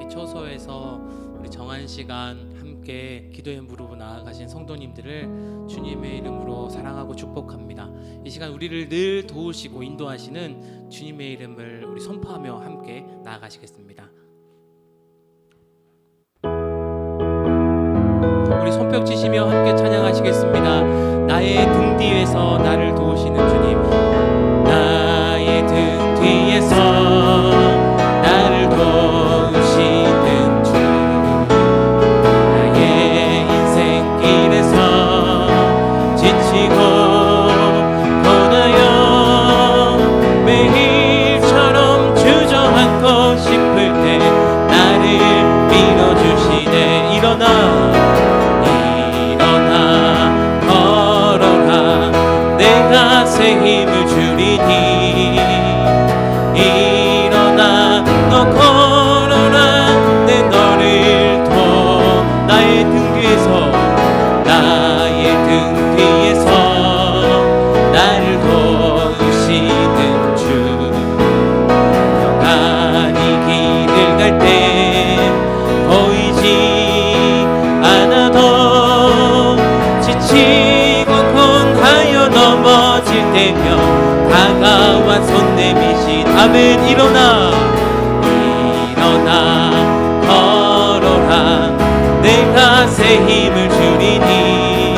이렇게 초소에서 우리 정한 시간 함께 기도의 무릎으로 나아가신 성도님들을 주님의 이름으로 사랑하고 축복합니다. 이 시간 우리를 늘 도우시고 인도하시는 주님의 이름을 우리 선포하며 함께 나아가시겠습니다. 우리 손뼉 치시며 함께 찬양하시겠습니다. 나의 등 뒤에서 나를 도우시는 주님, 나의 등 뒤에서 나를 도우시는 주, 나의 인생길에서 지치고 고나여 매일처럼 주저앉고 싶을 때 나를 밀어주시네. 일어나 새 힘을 주리니 일어나 너 걸어라 내 너를 도 나의 등 뒤에서 나를 도우시는 주 평안히 길을 갈 때 보이지 않아도 지치고 곤하여 넘어질 때면 다가와 손 내미신 아멘. 일어나 걸어라 내가 새 힘을 주리니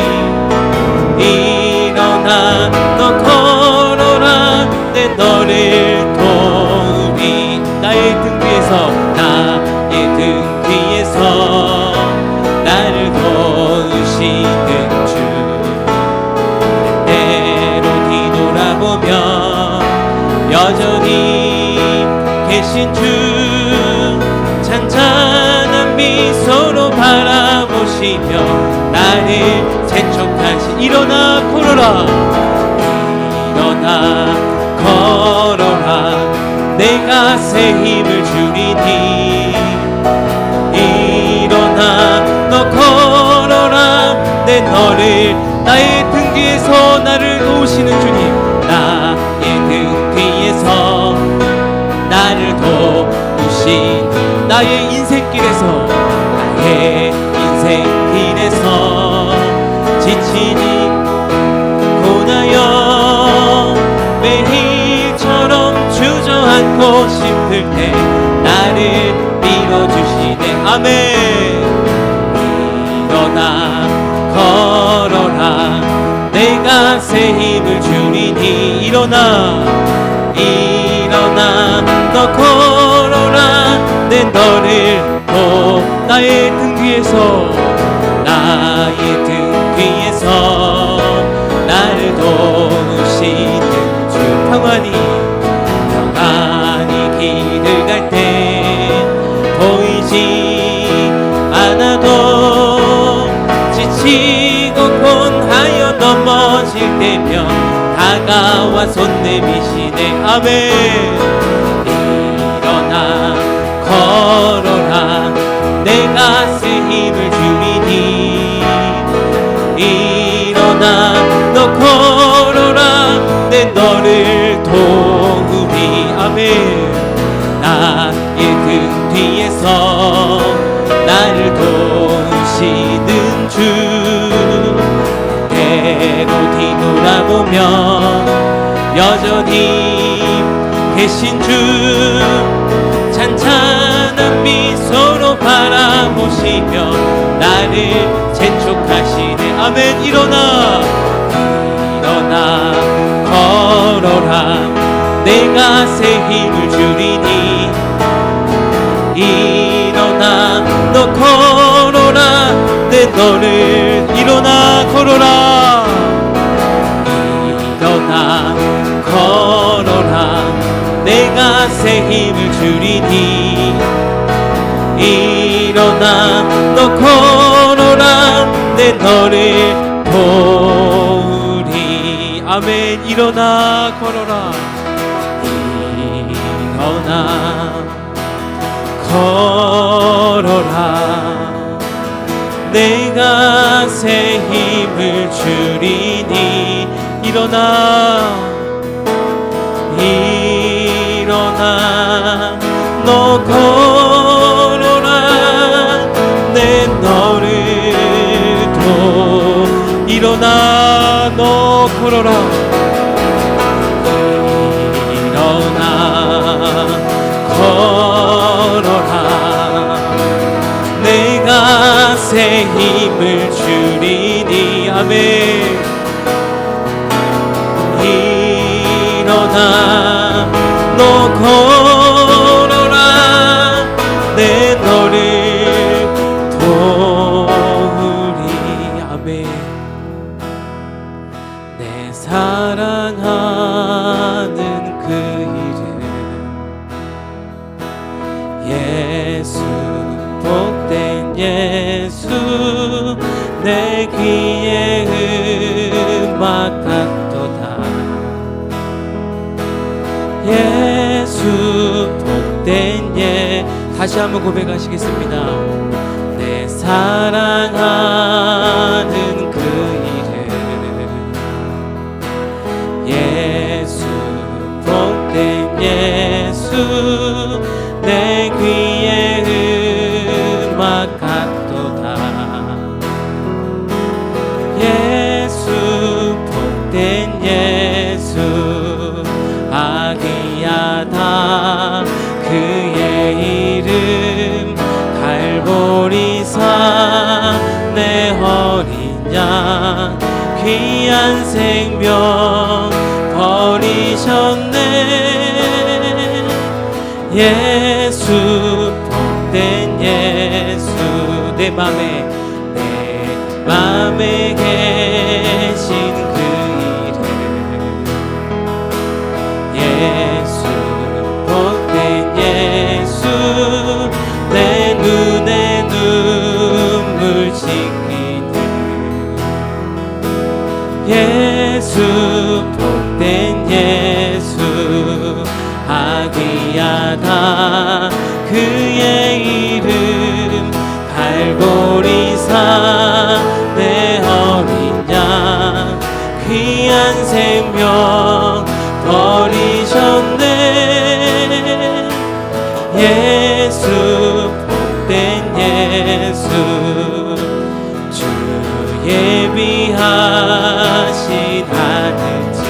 일어나 너 걸어라 내 너를 도우리. 나의 등 뒤에서 나를 도우시는 주 보며 여전히 계신 주 잔잔한 미소로 바라보시며 나를 재촉하신 일어나 걸어라 내가 새 힘을 주리니 일어나 너 걸어라 내 너를 나의 등 뒤에서 나를 도우시는 주님, 나의 등 뒤에서 나를 도우신 나의 인생길에서 지치니 고나여 매일처럼 주저앉고 싶을 때 나를 밀어주시네. 아멘. 일어나 걸어라 내가 새 힘을 주리니 일어나 너 걸어라 내 너를 도 나의 등 뒤에서 나를 도우시는 주 평안히 길을 갈 때 보이지 않아도 지치고 곤하여 넘어질 때면 다가와 손 내미시네. 아멘. 일어나 걸어라 내가 새 힘을 주리니 일어나 너 걸어라 내 너를 도우리. 아멘. 나의 등 뒤에서 나를 도우시는 주 때로 뒤돌아보며 여전히 계신 주 잔잔한 미소로 바라보시며 나를 재촉하시네. 아멘. 일어나 걸어라 내가 새 힘을 주리니 일어나 너 걸어라 내 너를 일어나 걸어라 내가 새 힘을 주리니 일어나 너 걸어라 내 너를 도우리. 아멘. 일어나 걸어라 내가 새 힘을 주리니 일어나 너 걸어라 너 걸어라. 일어나 걸어라. 내가 새 힘을 주리니. 아멘. 일어나 너 걸어라. 내 너를 도우리. 아멘. 내 사랑하는 그 이름 예수, 복된 예수. 내 귀에 음악 같도다. 예수, 복된 예. 다시 한번 고백하시겠습니다. 내 사랑하는 그 이름 예수, 복된 예수. 내 귀에 음악 같도다. 예수, 복된 예수. 아기야다 그의 이름. 갈보리사 내 어린 양. 귀한 생명 버리셨네. 예수, 복된 예수. 내 맘에 계신 그 이름 예수, 복된 예수. 내 눈에 눈물 씻기는 예수, 복된 예수. 아기야다 그의 이름. 갈보리사 내 어린 양. 귀한 생명 버리셨네. 예수, 복된 예수. 주 예비하신 하늘집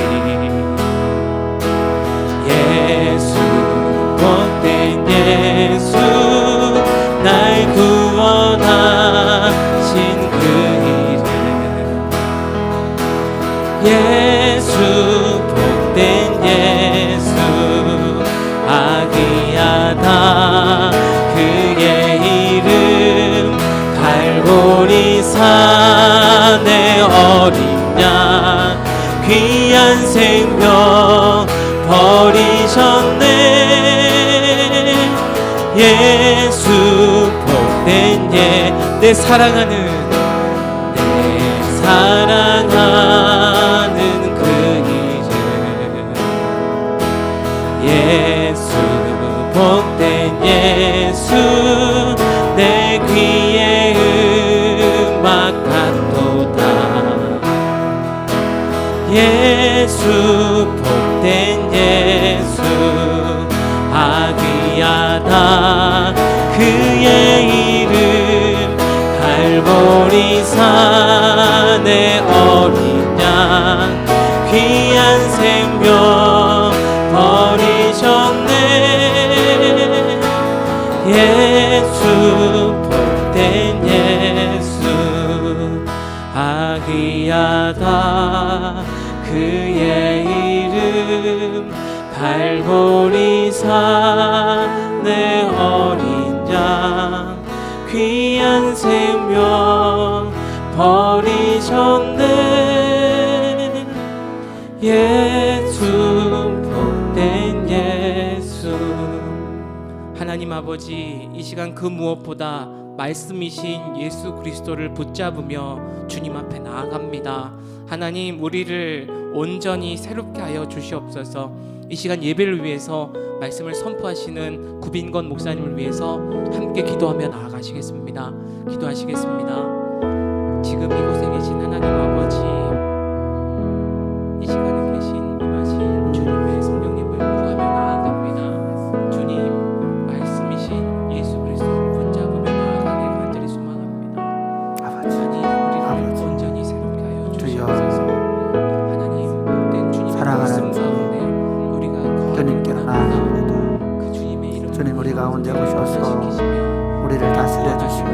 예수, 복된 예수. 날 구원하신 그 이름 예수, 복된 예수. 아기야다 그의 이름. 갈보리사 내 어린 양. 귀한 생명 버리셨네. 예수, 복된 예. 내 사랑하는 그 이름 예수, 복된 예수. 내 귀에 음악 같도다. 예수, 복된 예수. 아기야다 그의 이름. 갈보리사 내 어린 양. 귀한 생명 버리셨네. 예수, 복된 예수. 아기야다 그의 이름. 갈보리사 내 어린 양. 귀한 생명 버리셨네. 예수, 복된 예수. 하나님 아버지, 이 시간 그 무엇보다 말씀이신 예수 그리스도를 붙잡으며 주님 앞에 나아갑니다. 하나님, 우리를 온전히 새롭게 하여 주시옵소서. 이 시간 예배를 위해서 말씀을 선포하시는 구빈건 목사님을 위해서 함께 기도하며 나아가시겠습니다. 기도하시겠습니다. 지금 이곳에 계신 하나님 아버지, 이 시간에 계신 임하신 주님의 성령님을 구하며 나아갑니다. 주님, 말씀이신 예수 그리스도를 붙잡으며 나아가길 간절히 소망합니다. 하나님, 우리를 온전히 새롭게 하여 주시옵소서. 하나님 주님 우리 가운데 오셔서 우리를 다스려 주시고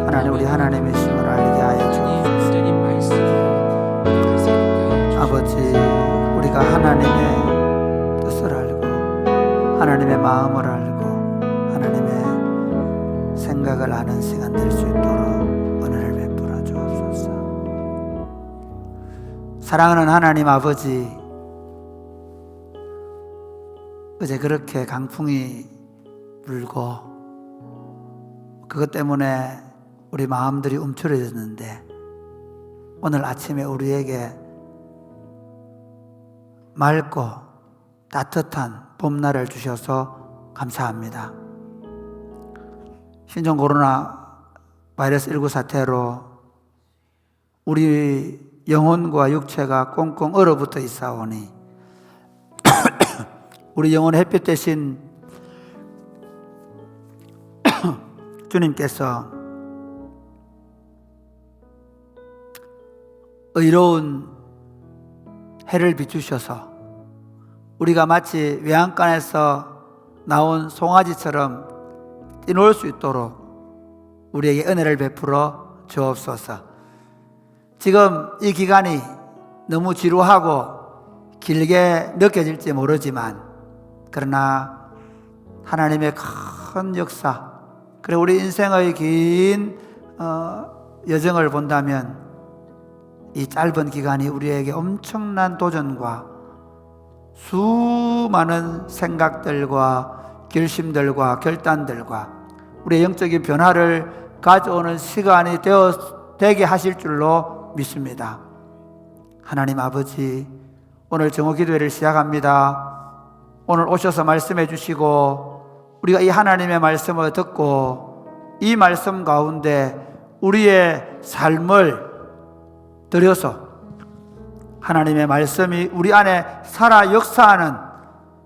하나님 우리 하나님의 심을 알게 하여 주옵소서. 아버지 우리가 하나님의 뜻을 알고 하나님의 마음을 알고 하나님의 생각을 아는 시간 될 수 있도록 은혜를 베풀어 주옵소서. 사랑하는 하나님 아버지, 어제 그렇게 강풍이 불고 그것 때문에 우리 마음들이 움츠러졌는데 오늘 아침에 우리에게 맑고 따뜻한 봄날을 주셔서 감사합니다. 신종 코로나 바이러스 19 사태로 우리 영혼과 육체가 꽁꽁 얼어붙어 있사오니 우리 영혼의 햇빛 대신 주님께서 의로운 해를 비추셔서 우리가 마치 외양간에서 나온 송아지처럼 뛰놀 수 있도록 우리에게 은혜를 베풀어 주옵소서. 지금 이 기간이 너무 지루하고 길게 느껴질지 모르지만 그러나 하나님의 큰 역사, 그리고 우리 인생의 긴 여정을 본다면 이 짧은 기간이 우리에게 엄청난 도전과 수많은 생각들과 결심들과 결단들과 우리의 영적인 변화를 가져오는 시간이 되게 하실 줄로 믿습니다. 하나님 아버지, 오늘 정오 기도회를 시작합니다. 오늘 오셔서 말씀해 주시고 우리가 이 하나님의 말씀을 듣고 이 말씀 가운데 우리의 삶을 들여서 하나님의 말씀이 우리 안에 살아 역사하는,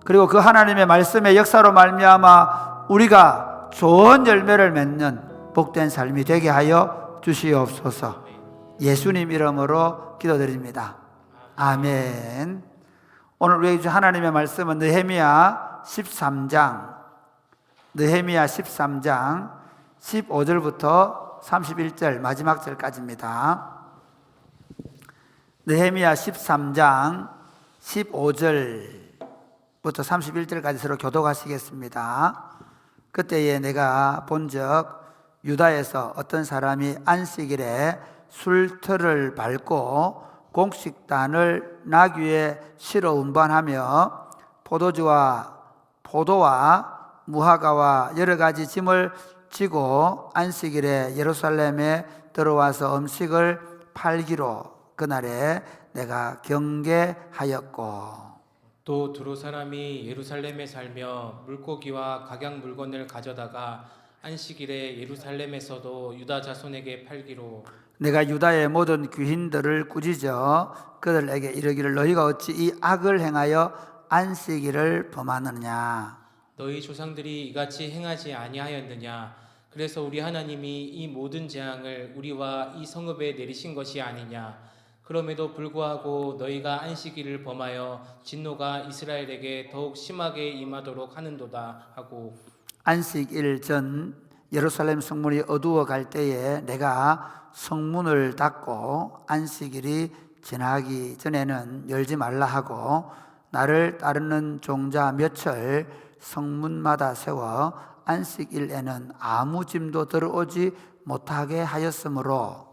그리고 그 하나님의 말씀의 역사로 말미암아 우리가 좋은 열매를 맺는 복된 삶이 되게 하여 주시옵소서. 예수님 이름으로 기도드립니다. 아멘. 오늘 우리에게 주신 하나님의 말씀은 느헤미야 13장 15절부터 31절 마지막 절까지입니다. 느헤미야 13장 15절부터 31절까지 서로 교독하시겠습니다. 그때에 내가 본적 유다에서 어떤 사람이 안식일에 술틀을 밟고 곡식단을 나귀에 실어 운반하며 포도와 무화과와 여러 가지 짐을 지고 안식일에 예루살렘에 들어와서 음식을 팔기로 그날에 내가 경계하였고, 또 두로 사람이 예루살렘에 살며 물고기와 각양 물건을 가져다가 안식일에 예루살렘에서도 유다 자손에게 팔기로 내가 유다의 모든 귀인들을 꾸짖어 그들에게 이르기를 너희가 어찌 이 악을 행하여 안식일을 범하느냐. 너희 조상들이 이같이 행하지 아니하였느냐. 그래서 우리 하나님이 이 모든 재앙을 우리와 이 성읍에 내리신 것이 아니냐. 그럼에도 불구하고 너희가 안식일을 범하여 진노가 이스라엘에게 더욱 심하게 임하도록 하는도다 하고, 안식일 전 예루살렘 성문이 어두워 갈 때에 내가 성문을 닫고 안식일이 지나기 전에는 열지 말라 하고 나를 따르는 종자 몇을 성문마다 세워 안식일에는 아무 짐도 들어오지 못하게 하였으므로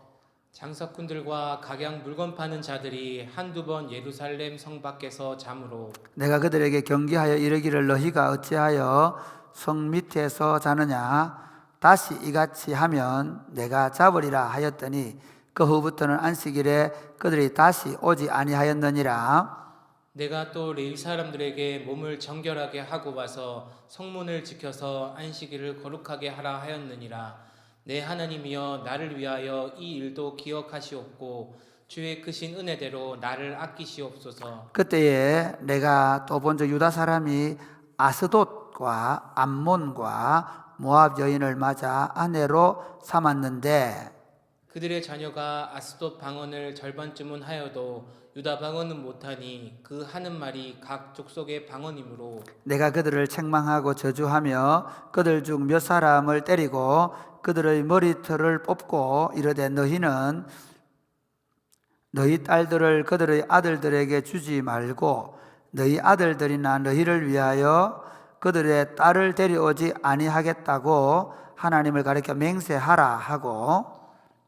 장사꾼들과 각양 물건 파는 자들이 한두 번 예루살렘 성 밖에서 잠으로 내가 그들에게 경계하여 이르기를 너희가 어찌하여 성 밑에서 자느냐. 다시 이같이 하면 내가 잡으리라 하였더니 그 후부터는 안식일에 그들이 다시 오지 아니하였느니라. 내가 또 레위 사람들에게 몸을 정결하게 하고 와서 성문을 지켜서 안식일을 거룩하게 하라 하였느니라. 내 하나님이여 나를 위하여 이 일도 기억하시옵고 주의 크신 은혜대로 나를 아끼시옵소서. 그때에 내가 또 본적 유다 사람이 아스돗과 암몬과 모압 여인을 맞아 아내로 삼았는데 그들의 자녀가 아스돗 방언을 절반쯤은 하여도 유다 방언은 못하니 그 하는 말이 각 족속의 방언이므로 내가 그들을 책망하고 저주하며 그들 중 몇 사람을 때리고 그들의 머리털을 뽑고 이르되 너희는 너희 딸들을 그들의 아들들에게 주지 말고 너희 아들들이나 너희를 위하여 그들의 딸을 데려오지 아니하겠다고 하나님을 가리켜 맹세하라 하고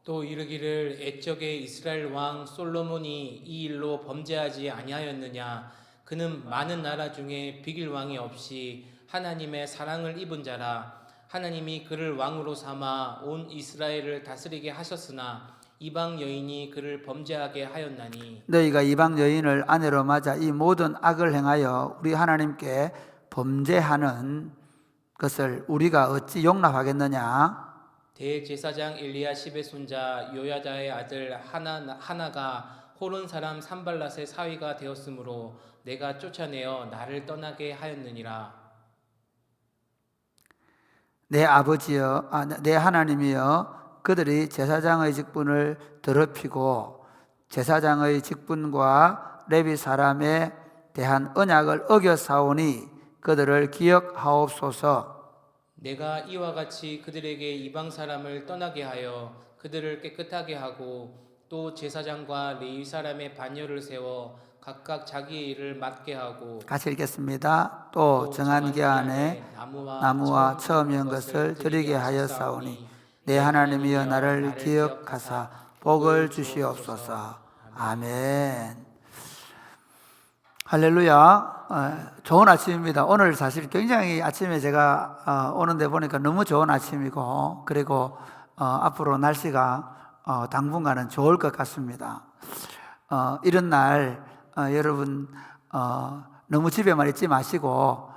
또 이르기를 옛적에 이스라엘 왕 솔로몬이 이 일로 범죄하지 아니하였느냐 그는 많은 나라 중에 비길 왕이 없이 하나님의 사랑을 입은 자라 하나님이 그를 왕으로 삼아 온 이스라엘을 다스리게 하셨으나 이방 여인이 그를 범죄하게 하였나니 너희가 이방 여인을 아내로 맞아 이 모든 악을 행하여 우리 하나님께 범죄하는 것을 우리가 어찌 용납하겠느냐? 대제사장 엘리야십의 손자 요야다의 아들 하나가 호른 사람 산발랏의 사위가 되었으므로 내가 쫓아내어 나를 떠나게 하였느니라. 내 아버지여, 내 하나님이여, 그들이 제사장의 직분을 더럽히고 제사장의 직분과 레위 사람에 대한 언약을 어겨 사오니 그들을 기억하옵소서. 내가 이와 같이 그들에게 이방 사람을 떠나게 하여 그들을 깨끗하게 하고 또 제사장과 레위 사람의 반열을 세워 각각 자기의 일을 맡게 하고 같이 읽겠습니다. 또 정한 기한에 나무와 처음 연 것을 드리게 하였사오니 내 하나님이여 나를 기억하사 복을 주시옵소서. 아멘. 할렐루야. 좋은 아침입니다. 오늘 사실 굉장히 아침에 제가 오는데 보니까 너무 좋은 아침이고 그리고 앞으로 날씨가 당분간은 좋을 것 같습니다. 이런 날 여러분 너무 집에만 있지 마시고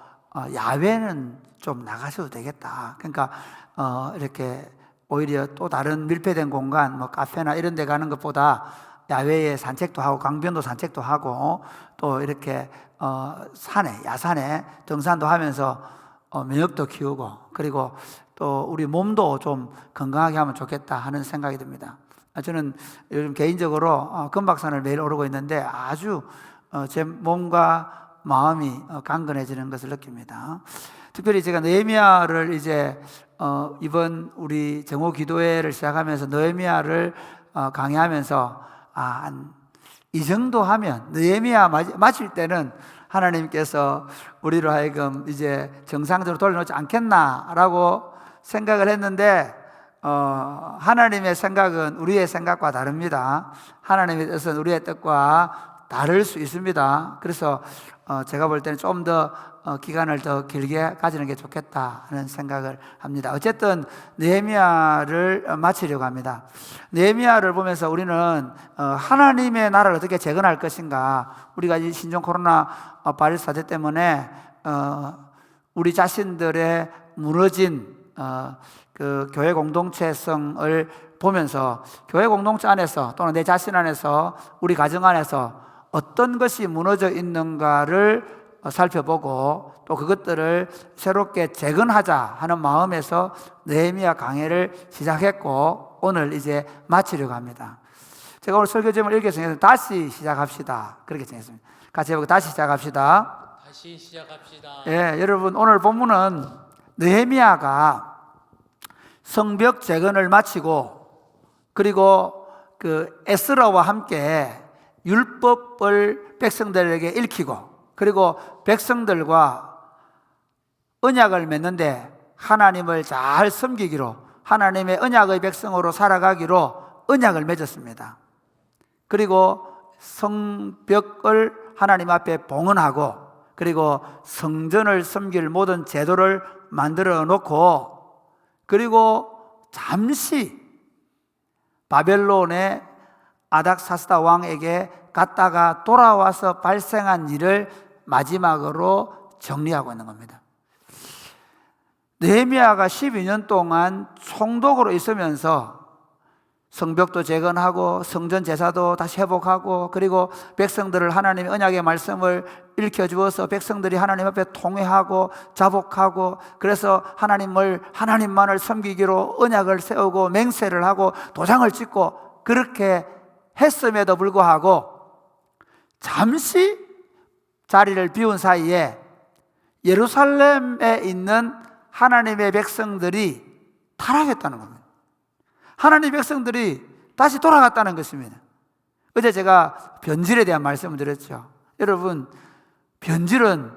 야외는 좀 나가셔도 되겠다. 그러니까 이렇게 오히려 또 다른 밀폐된 공간 뭐 카페나 이런 데 가는 것보다 야외에 산책도 하고 강변도 산책도 하고 또 이렇게 산에 야산에 등산도 하면서 면역도 키우고 그리고 또 우리 몸도 좀 건강하게 하면 좋겠다 하는 생각이 듭니다. 저는 요즘 개인적으로 금박산을 매일 오르고 있는데 아주 제 몸과 마음이 강건해지는 것을 느낍니다. 특별히 제가 느헤미야를 이제 이번 우리 정오 기도회를 시작하면서 느헤미야를 강의하면서 이 정도 하면 느헤미야 마칠 때는 하나님께서 우리로 하여금 이제 정상적으로 돌려놓지 않겠나라고 생각을 했는데 하나님의 생각은 우리의 생각과 다릅니다. 하나님의 뜻은 우리의 뜻과 다를 수 있습니다. 그래서 제가 볼 때는 좀 더 기간을 더 길게 가지는 게 좋겠다 하는 생각을 합니다. 어쨌든 느헤미야를 마치려고 합니다. 느헤미야를 보면서 우리는 하나님의 나라를 어떻게 재건할 것인가, 우리가 이 신종 코로나 바이러스 사태 때문에 우리 자신들의 무너진 그 교회 공동체성을 보면서 교회 공동체 안에서 또는 내 자신 안에서 우리 가정 안에서 어떤 것이 무너져 있는가를 살펴보고 또 그것들을 새롭게 재건하자 하는 마음에서 느헤미야 강해를 시작했고 오늘 이제 마치려고 합니다. 제가 오늘 설교 제목을 이렇게 정해서 다시 시작합시다 그렇게 정했습니다. 같이 해보고 다시 시작합시다. 다시 시작합시다. 예, 여러분 오늘 본문은 느헤미야가 성벽 재건을 마치고 그리고 그 에스라와 함께 율법을 백성들에게 읽히고 그리고 백성들과 언약을 맺는데 하나님을 잘 섬기기로 하나님의 언약의 백성으로 살아가기로 언약을 맺었습니다. 그리고 성벽을 하나님 앞에 봉헌하고 그리고 성전을 섬길 모든 제도를 만들어 놓고 그리고 잠시 바벨론의 아닥사스다 왕에게 갔다가 돌아와서 발생한 일을 마지막으로 정리하고 있는 겁니다. 느헤미야가 12년 동안 총독으로 있으면서 성벽도 재건하고 성전 제사도 다시 회복하고 그리고 백성들을 하나님의 언약의 말씀을 일켜주어서 백성들이 하나님 앞에 통회하고 자복하고 그래서 하나님만을 섬기기로 언약을 세우고 맹세를 하고 도장을 찍고 그렇게 했음에도 불구하고 잠시 자리를 비운 사이에 예루살렘에 있는 하나님의 백성들이 타락했다는 겁니다. 하나님의 백성들이 다시 돌아갔다는 것입니다. 어제 제가 변질에 대한 말씀을 드렸죠. 여러분, 변질은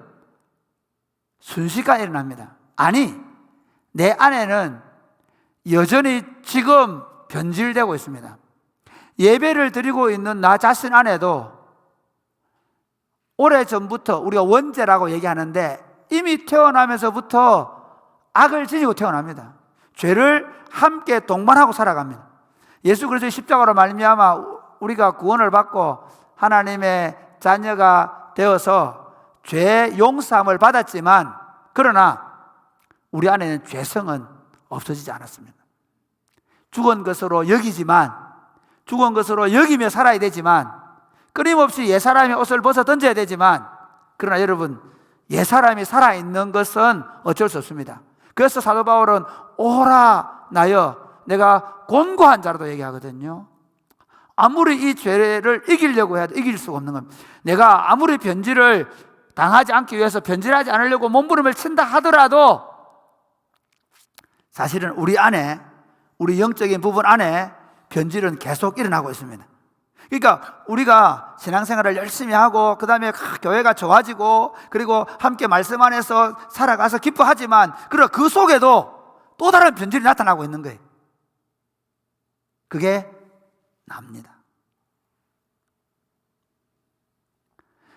순식간에 일어납니다. 아니, 내 안에는 여전히 지금 변질되고 있습니다. 예배를 드리고 있는 나 자신 안에도 오래전부터 우리가 원죄라고 얘기하는데 이미 태어나면서부터 악을 지니고 태어납니다. 죄를 함께 동반하고 살아갑니다. 예수 그리스도의 십자가로 말미암아 우리가 구원을 받고 하나님의 자녀가 되어서 죄 용서함을 받았지만, 그러나 우리 안에는 죄성은 없어지지 않았습니다. 죽은 것으로 여기지만, 죽은 것으로 여기며 살아야 되지만, 끊임없이 옛사람의 옷을 벗어 던져야 되지만, 그러나 여러분, 옛사람이 살아있는 것은 어쩔 수 없습니다. 그래서 사도 바울은 오라 나여 내가 곤고한 자라도 얘기하거든요. 아무리 이 죄를 이기려고 해도 이길 수가 없는 겁니다. 내가 아무리 변질을 당하지 않기 위해서 변질하지 않으려고 몸부림을 친다 하더라도 사실은 우리 안에, 우리 영적인 부분 안에 변질은 계속 일어나고 있습니다. 그러니까 우리가 신앙생활을 열심히 하고 그 다음에 교회가 좋아지고 그리고 함께 말씀 안에서 살아가서 기뻐하지만, 그러나 그 속에도 또 다른 변질이 나타나고 있는 거예요. 그게 납니다.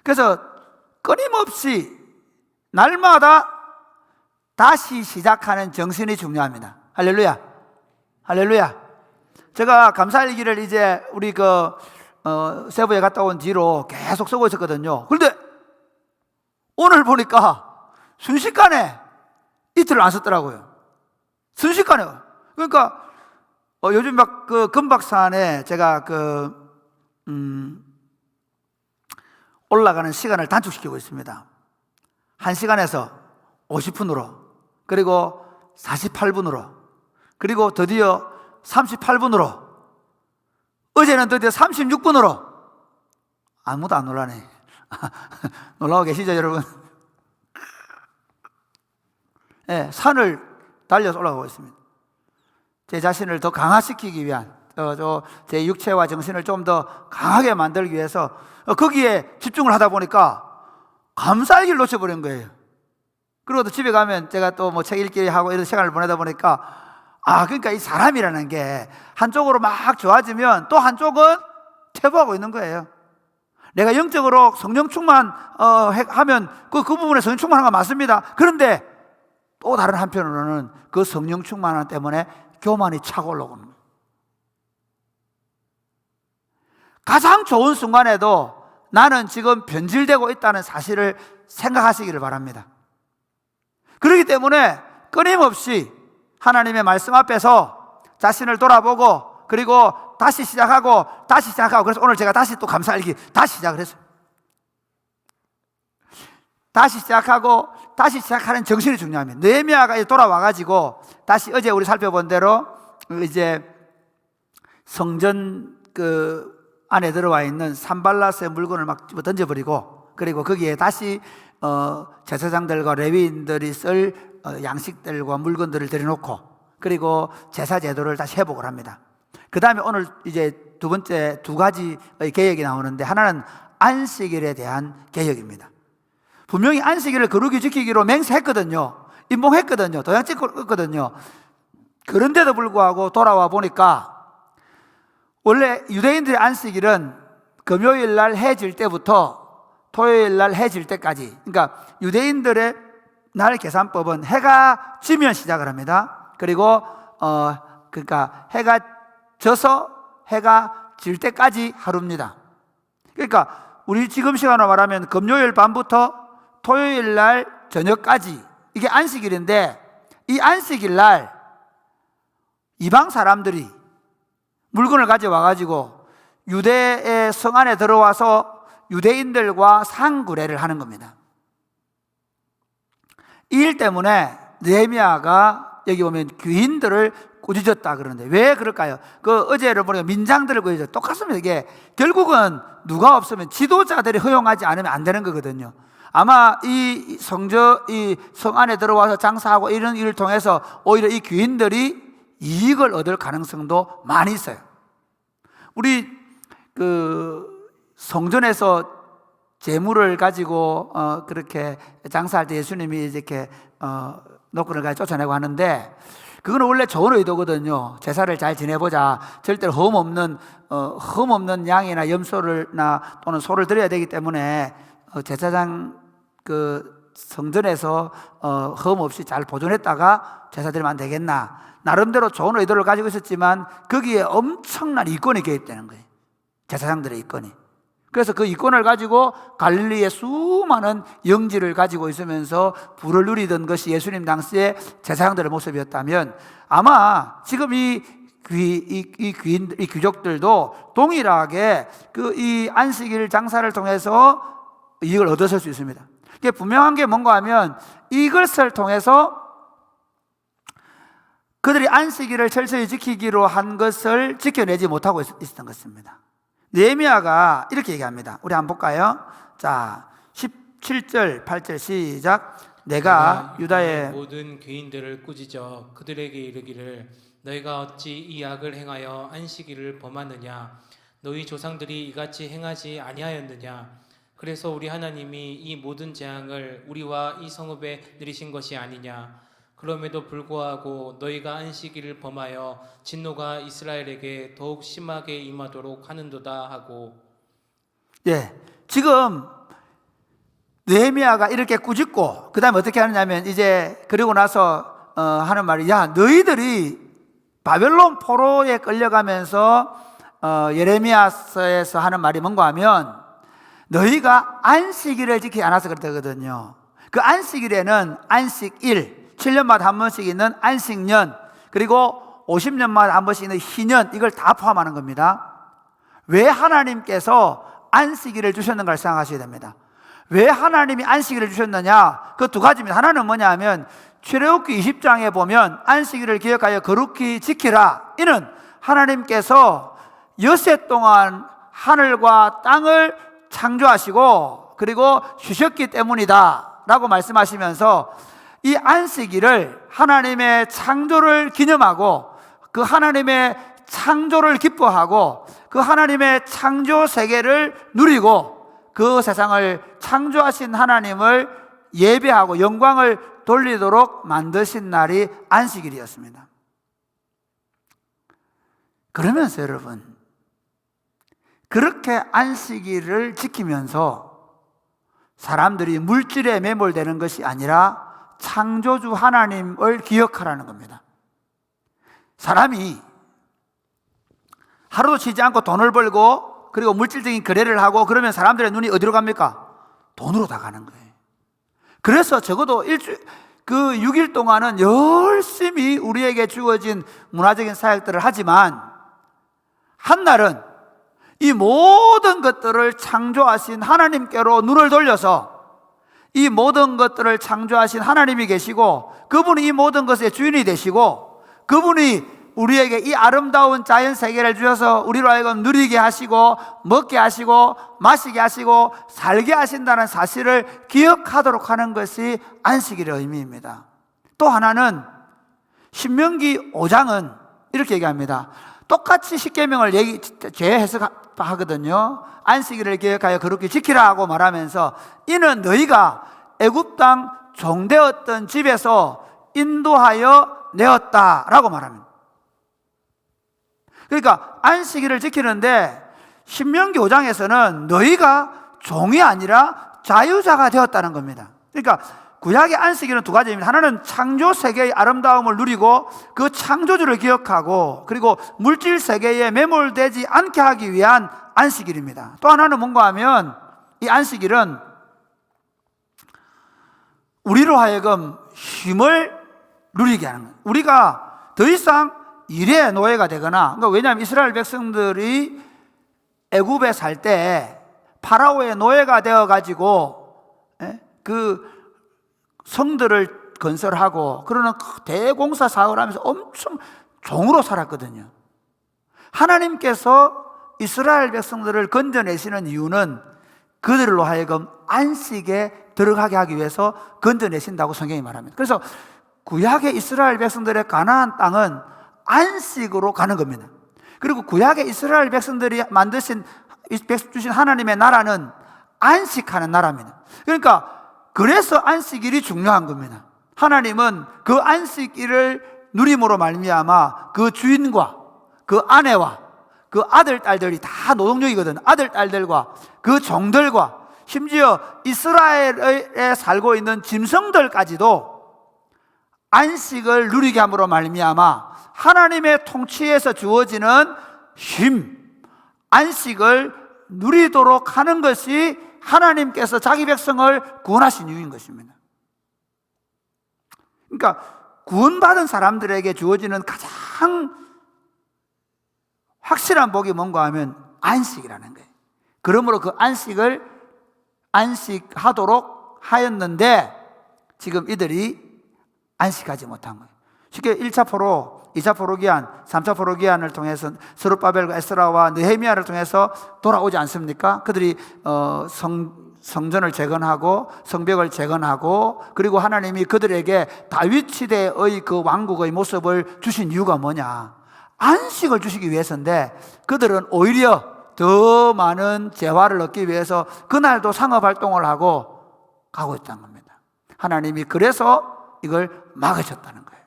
그래서 끊임없이 날마다 다시 시작하는 정신이 중요합니다. 할렐루야. 할렐루야. 제가 감사일기를 이제 우리 세부에 갔다 온 뒤로 계속 쓰고 있었거든요. 그런데 오늘 보니까 순식간에 이틀을 안 썼더라고요. 순식간에. 그러니까 요즘 막 금박산에 제가 올라가는 시간을 단축시키고 있습니다. 1시간에서 50분으로, 그리고 48분으로, 그리고 드디어 38분으로, 어제는 드디어 36분으로. 아무도 안 놀라네. 놀라고 계시죠, 여러분? 네, 산을 달려서 올라가고 있습니다. 제 자신을 더 강화시키기 위한, 제 육체와 정신을 좀 더 강하게 만들기 위해서 거기에 집중을 하다 보니까 감사일기를 놓쳐버린 거예요. 그리고 또 집에 가면 제가 또 뭐 책 읽기 하고 이런 시간을 보내다 보니까, 그러니까 이 사람이라는 게 한쪽으로 막 좋아지면 또 한쪽은 퇴보하고 있는 거예요. 내가 영적으로 성령 충만 하면 그 부분에 성령 충만한 건 맞습니다. 그런데 또 다른 한편으로는 그 성령 충만 때문에 교만이 차고 올라오는 거예요. 가장 좋은 순간에도 나는 지금 변질되고 있다는 사실을 생각하시기를 바랍니다. 그렇기 때문에 끊임없이 하나님의 말씀 앞에서 자신을 돌아보고, 그리고 다시 시작하고 다시 시작하고, 그래서 오늘 제가 다시 또 감사일기 다시 시작을 했어요. 다시 시작하고 다시 시작하는 정신이 중요합니다. 느헤미야가 돌아와가지고 다시 어제 우리 살펴본 대로 이제 성전 안에 들어와 있는 산발랏의 물건을 막 던져버리고, 그리고 거기에 다시 제사장들과 레위인들이 쓸 양식들과 물건들을 들여놓고, 그리고 제사 제도를 다시 회복을 합니다. 그 다음에 오늘 이제 두 번째 두 가지의 개혁이 나오는데, 하나는 안식일에 대한 개혁입니다. 분명히 안식일을 거룩히 지키기로 맹세했거든요. 임봉했거든요. 도장 찍었거든요. 그런데도 불구하고 돌아와 보니까, 원래 유대인들의 안식일은 금요일 날 해 질 때부터 토요일 날 해 질 때까지, 그러니까 유대인들의 날 계산법은 해가 지면 시작을 합니다. 그리고 그러니까 해가 져서 해가 질 때까지 하루입니다. 그러니까 우리 지금 시간으로 말하면 금요일 밤부터 토요일 날 저녁까지, 이게 안식일인데, 이 안식일 날 이방 사람들이 물건을 가져와가지고 유대의 성 안에 들어와서 유대인들과 상구례를 하는 겁니다. 이 일 때문에 느헤미야가 여기 보면 귀인들을 꾸짖었다 그러는데, 왜 그럴까요? 어제를 보니까 민장들을 꾸짖었다. 똑같습니다. 이게 결국은 누가 없으면 지도자들이 허용하지 않으면 안 되는 거거든요. 아마 이 성 안에 들어와서 장사하고 이런 일을 통해서 오히려 이 귀인들이 이익을 얻을 가능성도 많이 있어요. 우리 성전에서 재물을 가지고 그렇게 장사할 때 예수님이 이렇게 노끈을 가지고 쫓아내고 하는데, 그거는 원래 좋은 의도거든요. 제사를 잘 지내보자. 절대로 흠 없는 양이나 염소를나 또는 소를 드려야 되기 때문에 제사장 성전에서 흠 없이 잘 보존했다가 제사 드리면 안 되겠나. 나름대로 좋은 의도를 가지고 있었지만 거기에 엄청난 이권이 개입되는 거예요. 제사장들의 이권이. 그래서 그 이권을 가지고 갈릴리의 수많은 영지를 가지고 있으면서 부를 누리던 것이 예수님 당시의 제사장들의 모습이었다면, 아마 지금 이 귀족들도 동일하게 이 안식일 장사를 통해서 이익을 얻었을 수 있습니다. 이게 분명한 게 뭔가 하면, 이것을 통해서 그들이 안식일을 철저히 지키기로 한 것을 지켜내지 못하고 있었던 것입니다. 느헤미야가 이렇게 얘기합니다. 우리 한번 볼까요? 자, 17절 8절 시작. 내가 유다의 모든 귀인들을 꾸짖어 그들에게 이르기를, 너희가 어찌 이 악을 행하여 안식일을 범하느냐? 너희 조상들이 이같이 행하지 아니하였느냐? 그래서 우리 하나님이 이 모든 재앙을 우리와 이 성읍에 내리신 것이 아니냐? 그럼에도 불구하고 너희가 안식일을 범하여 진노가 이스라엘에게 더욱 심하게 임하도록 하는도다 하고. 지금 느헤미야가 이렇게 꾸짖고 그 다음에 어떻게 하느냐면, 이제 그리고 나서 하는 말이, 야, 너희들이 바벨론 포로에 끌려가면서 예레미야서에서 하는 말이 뭔가 하면, 너희가 안식일을 지키지 않아서 그렇다거든요. 그 안식일에는 안식일, 7년마다 한 번씩 있는 안식년, 그리고 50년마다 한 번씩 있는 희년, 이걸 다 포함하는 겁니다. 왜 하나님께서 안식일을 주셨는가를 생각하셔야 됩니다. 왜 하나님이 안식일을 주셨느냐? 그 두 가지입니다. 하나는 뭐냐 하면, 출애굽기 20장에 보면 안식일을 기억하여 거룩히 지키라, 이는 하나님께서 엿새 동안 하늘과 땅을 창조하시고 그리고 쉬셨기 때문이다 라고 말씀하시면서, 이 안식일을 하나님의 창조를 기념하고 그 하나님의 창조를 기뻐하고 그 하나님의 창조 세계를 누리고 그 세상을 창조하신 하나님을 예배하고 영광을 돌리도록 만드신 날이 안식일이었습니다. 그러면서 여러분, 그렇게 안식일을 지키면서 사람들이 물질에 매몰되는 것이 아니라 창조주 하나님을 기억하라는 겁니다. 사람이 하루도 쉬지 않고 돈을 벌고 그리고 물질적인 거래를 하고 그러면 사람들의 눈이 어디로 갑니까? 돈으로 다 가는 거예요. 그래서 적어도 그 6일 동안은 열심히 우리에게 주어진 문화적인 사역들을 하지만, 한날은 이 모든 것들을 창조하신 하나님께로 눈을 돌려서 이 모든 것들을 창조하신 하나님이 계시고 그분이 이 모든 것의 주인이 되시고 그분이 우리에게 이 아름다운 자연 세계를 주셔서 우리로 하여금 누리게 하시고 먹게 하시고 마시게 하시고 살게 하신다는 사실을 기억하도록 하는 것이 안식일의 의미입니다. 또 하나는 신명기 5장은 이렇게 얘기합니다. 똑같이 십계명을 재해석하거든요. 안식일을 기억하여 거룩히 지키라 하고 말하면서, 이는 너희가 애굽 땅 종되었던 집에서 인도하여 내었다라고 말합니다. 그러니까 안식일을 지키는데 신명기 5장에서는 너희가 종이 아니라 자유자가 되었다는 겁니다. 그러니까 구약의 안식일은 두 가지입니다. 하나는 창조 세계의 아름다움을 누리고 그 창조주를 기억하고 그리고 물질 세계에 매몰되지 않게 하기 위한 안식일입니다. 또 하나는 뭔가 하면, 이 안식일은 우리로 하여금 쉼을 누리게 하는 거예요. 우리가 더 이상 일의 노예가 되거나, 그러니까 왜냐하면 이스라엘 백성들이 애굽에 살 때 파라오의 노예가 되어가지고 그 성들을 건설하고 그러는 대공사 사업을 하면서 엄청 종으로 살았거든요. 하나님께서 이스라엘 백성들을 건져내시는 이유는 그들로 하여금 안식에 들어가게 하기 위해서 건져내신다고 성경이 말합니다. 그래서 구약의 이스라엘 백성들의 가나안 땅은 안식으로 가는 겁니다. 그리고 구약의 이스라엘 백성들이 주신 하나님의 나라는 안식하는 나라입니다. 그러니까 그래서 안식일이 중요한 겁니다. 하나님은 그 안식일을 누림으로 말미암아 그 주인과 그 아내와 그 아들, 딸들이 다 노동력이거든. 아들, 딸들과 그 종들과 심지어 이스라엘에 살고 있는 짐승들까지도 안식을 누리게 함으로 말미암아 하나님의 통치에서 주어지는 힘, 안식을 누리도록 하는 것이 하나님께서 자기 백성을 구원하신 이유인 것입니다. 그러니까 구원받은 사람들에게 주어지는 가장 확실한 복이 뭔가 하면 안식이라는 거예요. 그러므로 그 안식하도록 하였는데 지금 이들이 안식하지 못한 거예요. 쉽게 1차 포로, 2차 포로기한, 3차 포로기한을 통해서 스룹바벨과 에스라와 느헤미야를 통해서 돌아오지 않습니까? 그들이 성전을 재건하고 성벽을 재건하고 그리고 하나님이 그들에게 다윗 시대의 그 왕국의 모습을 주신 이유가 뭐냐? 안식을 주시기 위해서인데 그들은 오히려 더 많은 재화를 얻기 위해서 그날도 상업활동을 하고 가고 있다는 겁니다. 하나님이 그래서 이걸 막으셨다는 거예요.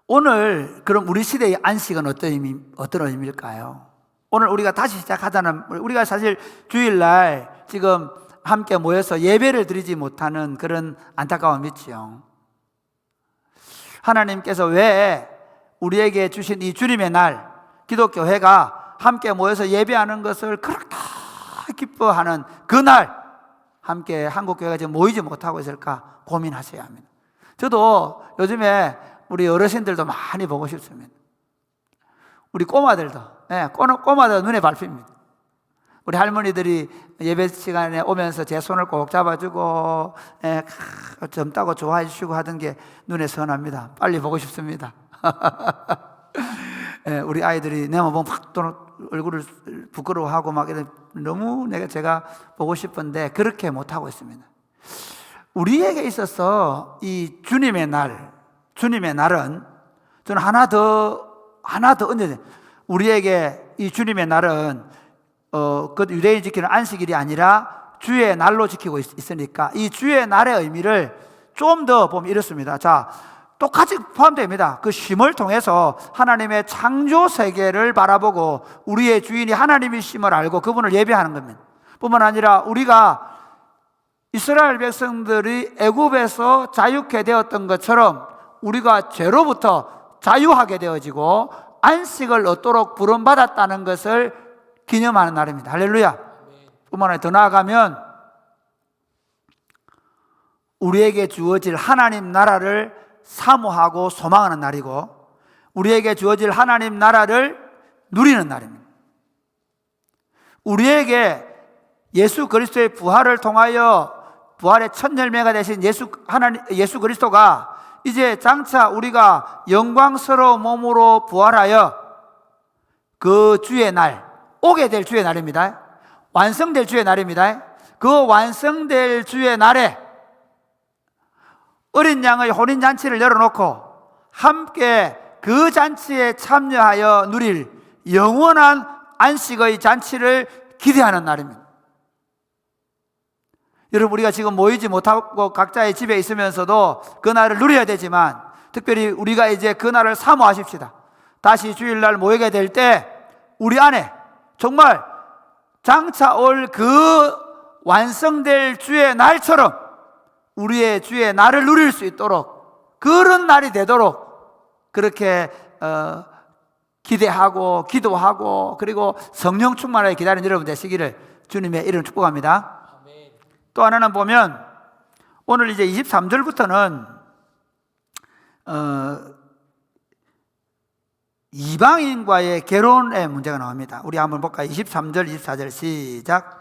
오늘 그럼 우리 시대의 안식은 어떤 의미일까요? 오늘 우리가 다시 시작하자는, 우리가 사실 주일날 지금 함께 모여서 예배를 드리지 못하는 그런 안타까움이 있지요. 하나님께서 왜 우리에게 주신 이 주님의 날, 기독교회가 함께 모여서 예배하는 것을 그렇게 기뻐하는 그날 함께 한국교회가 지금 모이지 못하고 있을까 고민하셔야 합니다. 저도 요즘에 우리 어르신들도 많이 보고 싶습니다. 우리 꼬마들도, 꼬마들 눈에 밟힙니다. 우리 할머니들이 예배 시간에 오면서 제 손을 꼭 잡아주고 젊다고 좋아해 주시고 하던 게 눈에 선합니다. 빨리 보고 싶습니다. 우리 아이들이 내만 보면 팍 얼굴을 부끄러워하고 막 이런, 너무 제가 보고 싶은데 그렇게 못하고 있습니다. 우리에게 있어서 이 주님의 날은 저는 하나 더 얹어요. 우리에게 이 주님의 날은 그 유대인이 지키는 안식일이 아니라 주의 날로 지키고 있으니까 이 주의 날의 의미를 좀 더 보면 이렇습니다. 자, 똑같이 포함됩니다. 그 쉼을 통해서 하나님의 창조 세계를 바라보고 우리의 주인이 하나님이심을 알고 그분을 예배하는 겁니다. 뿐만 아니라 우리가 이스라엘 백성들이 애굽에서 자유케 되었던 것처럼 우리가 죄로부터 자유하게 되어지고 안식을 얻도록 부름받았다는 것을 기념하는 날입니다. 할렐루야. 뿐만 아니라 더 나아가면 우리에게 주어질 하나님 나라를 사모하고 소망하는 날이고 우리에게 주어질 하나님 나라를 누리는 날입니다. 우리에게 예수 그리스도의 부활을 통하여 부활의 첫 열매가 되신 예수 그리스도가 이제 장차 우리가 영광스러운 몸으로 부활하여 그 주의 날, 오게 될 주의 날입니다. 완성될 주의 날입니다. 그 완성될 주의 날에 어린 양의 혼인잔치를 열어놓고 함께 그 잔치에 참여하여 누릴 영원한 안식의 잔치를 기대하는 날입니다. 여러분, 우리가 지금 모이지 못하고 각자의 집에 있으면서도 그 날을 누려야 되지만 특별히 우리가 이제 그 날을 사모하십시다. 다시 주일날 모이게 될 때 우리 안에 정말 장차 올 그 완성될 주의 날처럼 우리의 주의 날을 누릴 수 있도록 그런 날이 되도록 그렇게 기대하고 기도하고 그리고 성령 충만하게 기다리는 여러분 되시기를 주님의 이름으로 축복합니다. 또 하나는 보면 오늘 이제 23절부터는 이방인과의 결혼의 문제가 나옵니다. 우리 한번 볼까요? 23절 24절 시작.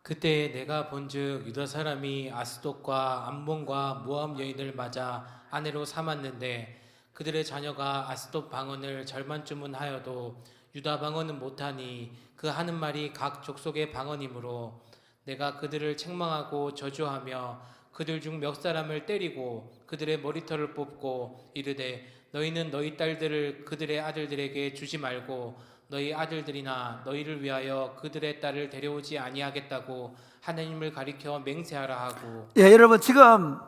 그때 내가 본즉 유다 사람이 아스돗과 암몬과 모압 여인을 맞아 아내로 삼았는데 그들의 자녀가 아스돗 방언을 절반쯤은 하여도 유다 방언은 못하니 그 하는 말이 각 족속의 방언이므로 내가 그들을 책망하고 저주하며 그들 중 몇 사람을 때리고 그들의 머리털을 뽑고 이르되 너희는 너희 딸들을 그들의 아들들에게 주지 말고 너희 아들들이나 너희를 위하여 그들의 딸을 데려오지 아니하겠다고 하나님을 가리켜 맹세하라 하고. 예, 여러분 지금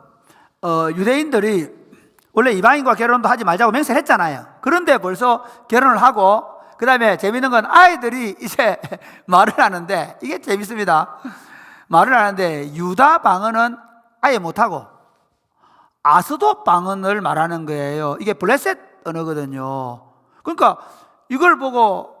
유대인들이 원래 이방인과 결혼도 하지 말자고 맹세를 했잖아요. 그런데 벌써 결혼을 하고 그 다음에 재밌는 건 아이들이 이제 말을 하는데 이게 재밌습니다. 말을 하는데 유다 방언은 아예 못하고 아스돗 방언을 말하는 거예요. 이게 블레셋 언어거든요. 그러니까 이걸 보고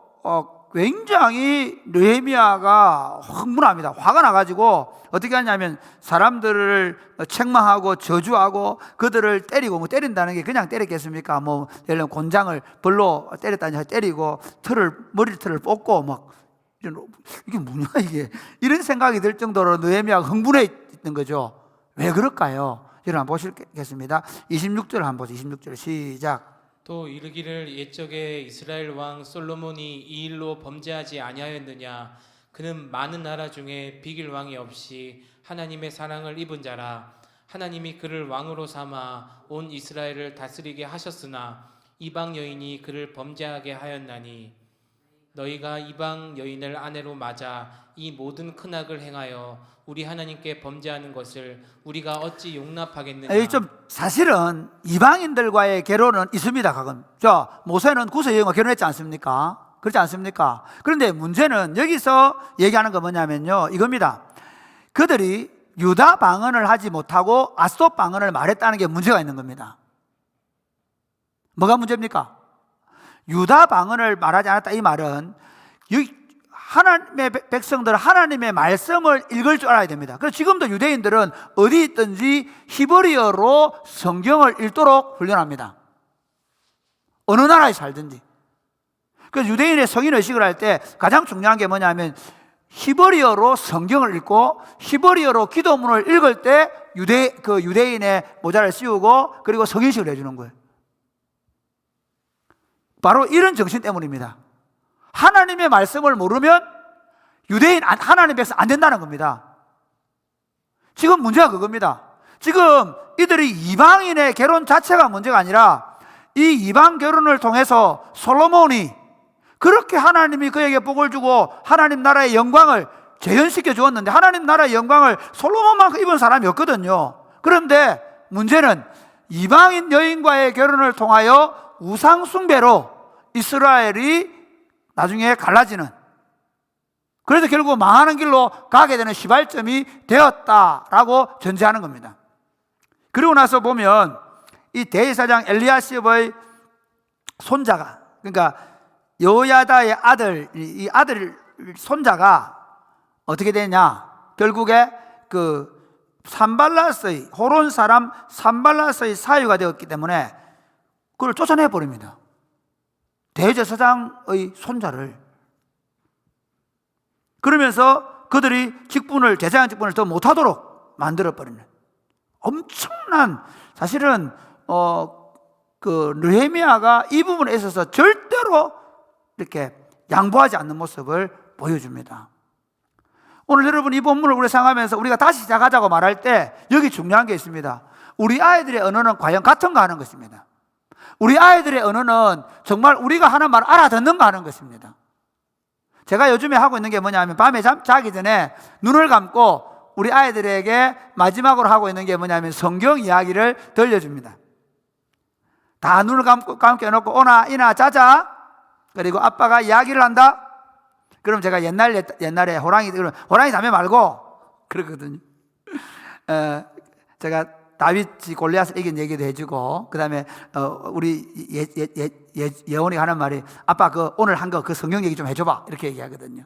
굉장히 느헤미야가 흥분합니다. 화가 나가지고 어떻게 하냐면 사람들을 책망하고 저주하고 그들을 때리고, 뭐 때린다는 게 그냥 때렸겠습니까? 뭐 예를 들면 곤장을 벌로 때렸다니 때리고 머리털을 뽑고 막 이게 뭐냐 이게 이런 생각이 들 정도로 느헤미야가 흥분해 있는 거죠. 왜 그럴까요? 여러분 한번 보시겠습니다. 26절 한번 보세요. 26절 시작. 또 이르기를 옛적에 이스라엘 왕 솔로몬이 이 일로 범죄하지 아니하였느냐. 그는 많은 나라 중에 비길 왕이 없이 하나님의 사랑을 입은 자라. 하나님이 그를 왕으로 삼아 온 이스라엘을 다스리게 하셨으나 이방 여인이 그를 범죄하게 하였나니 너희가 이방 여인을 아내로 맞아 이 모든 큰 악을 행하여 우리 하나님께 범죄하는 것을 우리가 어찌 용납하겠느냐. 좀 사실은 이방인들과의 결혼은 있습니다. 가끔. 모세는 구스 여인과 결혼했지 않습니까? 그렇지 않습니까? 그런데 문제는 여기서 얘기하는 건 뭐냐면요, 이겁니다. 그들이 유다 방언을 하지 못하고 아스돗 방언을 말했다는 게 문제가 있는 겁니다. 뭐가 문제입니까? 유다 방언을 말하지 않았다 이 말은 하나님의 백성들 하나님의 말씀을 읽을 줄 알아야 됩니다. 그래서 지금도 유대인들은 어디 있든지 히브리어로 성경을 읽도록 훈련합니다. 어느 나라에 살든지. 그래서 유대인의 성인의식을 할 때 가장 중요한 게 뭐냐면 히브리어로 성경을 읽고 히브리어로 기도문을 읽을 때 유대인의 모자를 씌우고 그리고 성인식을 해주는 거예요. 바로 이런 정신 때문입니다. 하나님의 말씀을 모르면 유대인 하나님 백성 안 된다는 겁니다. 지금 문제가 그겁니다. 지금 이들이 이방인의 결혼 자체가 문제가 아니라 이 이방 결혼을 통해서 솔로몬이 그렇게 하나님이 그에게 복을 주고 하나님 나라의 영광을 재현시켜 주었는데 하나님 나라의 영광을 솔로몬만큼 입은 사람이 없거든요. 그런데 문제는 이방인 여인과의 결혼을 통하여 우상 숭배로 이스라엘이 나중에 갈라지는, 그래서 결국 망하는 길로 가게 되는 시발점이 되었다라고 전제하는 겁니다. 그리고 나서 보면 이 대제사장 엘리야십의 손자가, 그러니까 여호야다의 아들, 이 아들 손자가 어떻게 되냐, 결국에 산발랏의 호론 사람 산발랏의 사유가 되었기 때문에 그걸 쫓아내 버립니다. 대제사장의 손자를. 그러면서 그들이 제사장 직분을 더 못하도록 만들어버리는 엄청난, 사실은 느헤미야가 이 부분에 있어서 절대로 이렇게 양보하지 않는 모습을 보여줍니다. 오늘 여러분 이 본문을 우리 생각하면서 우리가 다시 시작하자고 말할 때 여기 중요한 게 있습니다. 우리 아이들의 언어는 과연 같은가 하는 것입니다. 우리 아이들의 언어는 정말 우리가 하는 말 알아듣는가 하는 것입니다. 제가 요즘에 하고 있는 게 뭐냐면 밤에 자기 전에 눈을 감고 우리 아이들에게 마지막으로 하고 있는 게 뭐냐면 성경 이야기를 들려줍니다. 다 눈을 감게 해놓고 오나 이나 자자, 그리고 아빠가 이야기를 한다. 그럼 제가 옛날에 호랑이 자매 말고 그러거든요. 제가 다윗이 골리앗을 이긴 얘기도 해주고, 그 다음에 우리 예원이가 하는 말이 아빠 오늘 한 거 그 성경 얘기 좀 해줘봐 이렇게 얘기하거든요.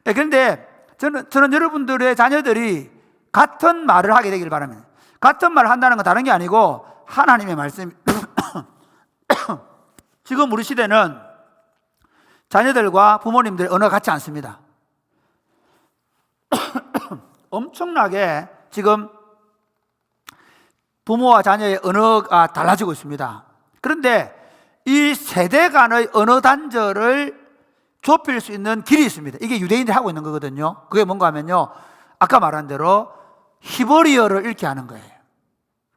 그런데 저는 여러분들의 자녀들이 같은 말을 하게 되기를 바랍니다. 같은 말을 한다는 건 다른 게 아니고 하나님의 말씀. 지금 우리 시대는 자녀들과 부모님들 언어가 같지 않습니다. 엄청나게 지금 부모와 자녀의 언어가 달라지고 있습니다. 그런데 이 세대 간의 언어 단절을 좁힐 수 있는 길이 있습니다. 이게 유대인들이 하고 있는 거거든요. 그게 뭔가 하면요, 아까 말한 대로 히브리어를 읽게 하는 거예요.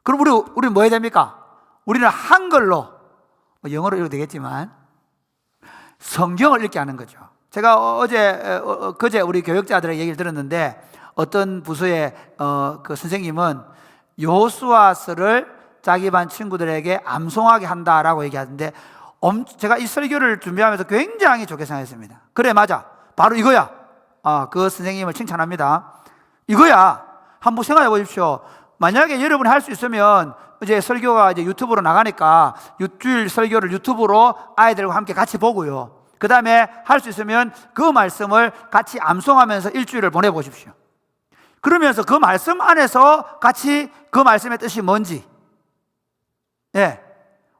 그럼 우리 뭐 해야 됩니까? 우리는 한글로, 영어로 읽어도 되겠지만 성경을 읽게 하는 거죠. 제가 그제 우리 교역자들에게 얘기를 들었는데, 어떤 부서의 그 선생님은 여호수아서를 자기 반 친구들에게 암송하게 한다라고 얘기하는데, 제가 이 설교를 준비하면서 굉장히 좋게 생각했습니다. 그래, 맞아, 바로 이거야. 그 선생님을 칭찬합니다. 이거야. 한번 생각해 보십시오. 만약에 여러분이 할 수 있으면, 이제 설교가 이제 유튜브로 나가니까 주일 설교를 유튜브로 아이들과 함께 같이 보고요, 그 다음에 할 수 있으면 그 말씀을 같이 암송하면서 일주일을 보내보십시오. 그러면서 그 말씀 안에서 같이 그 말씀의 뜻이 뭔지,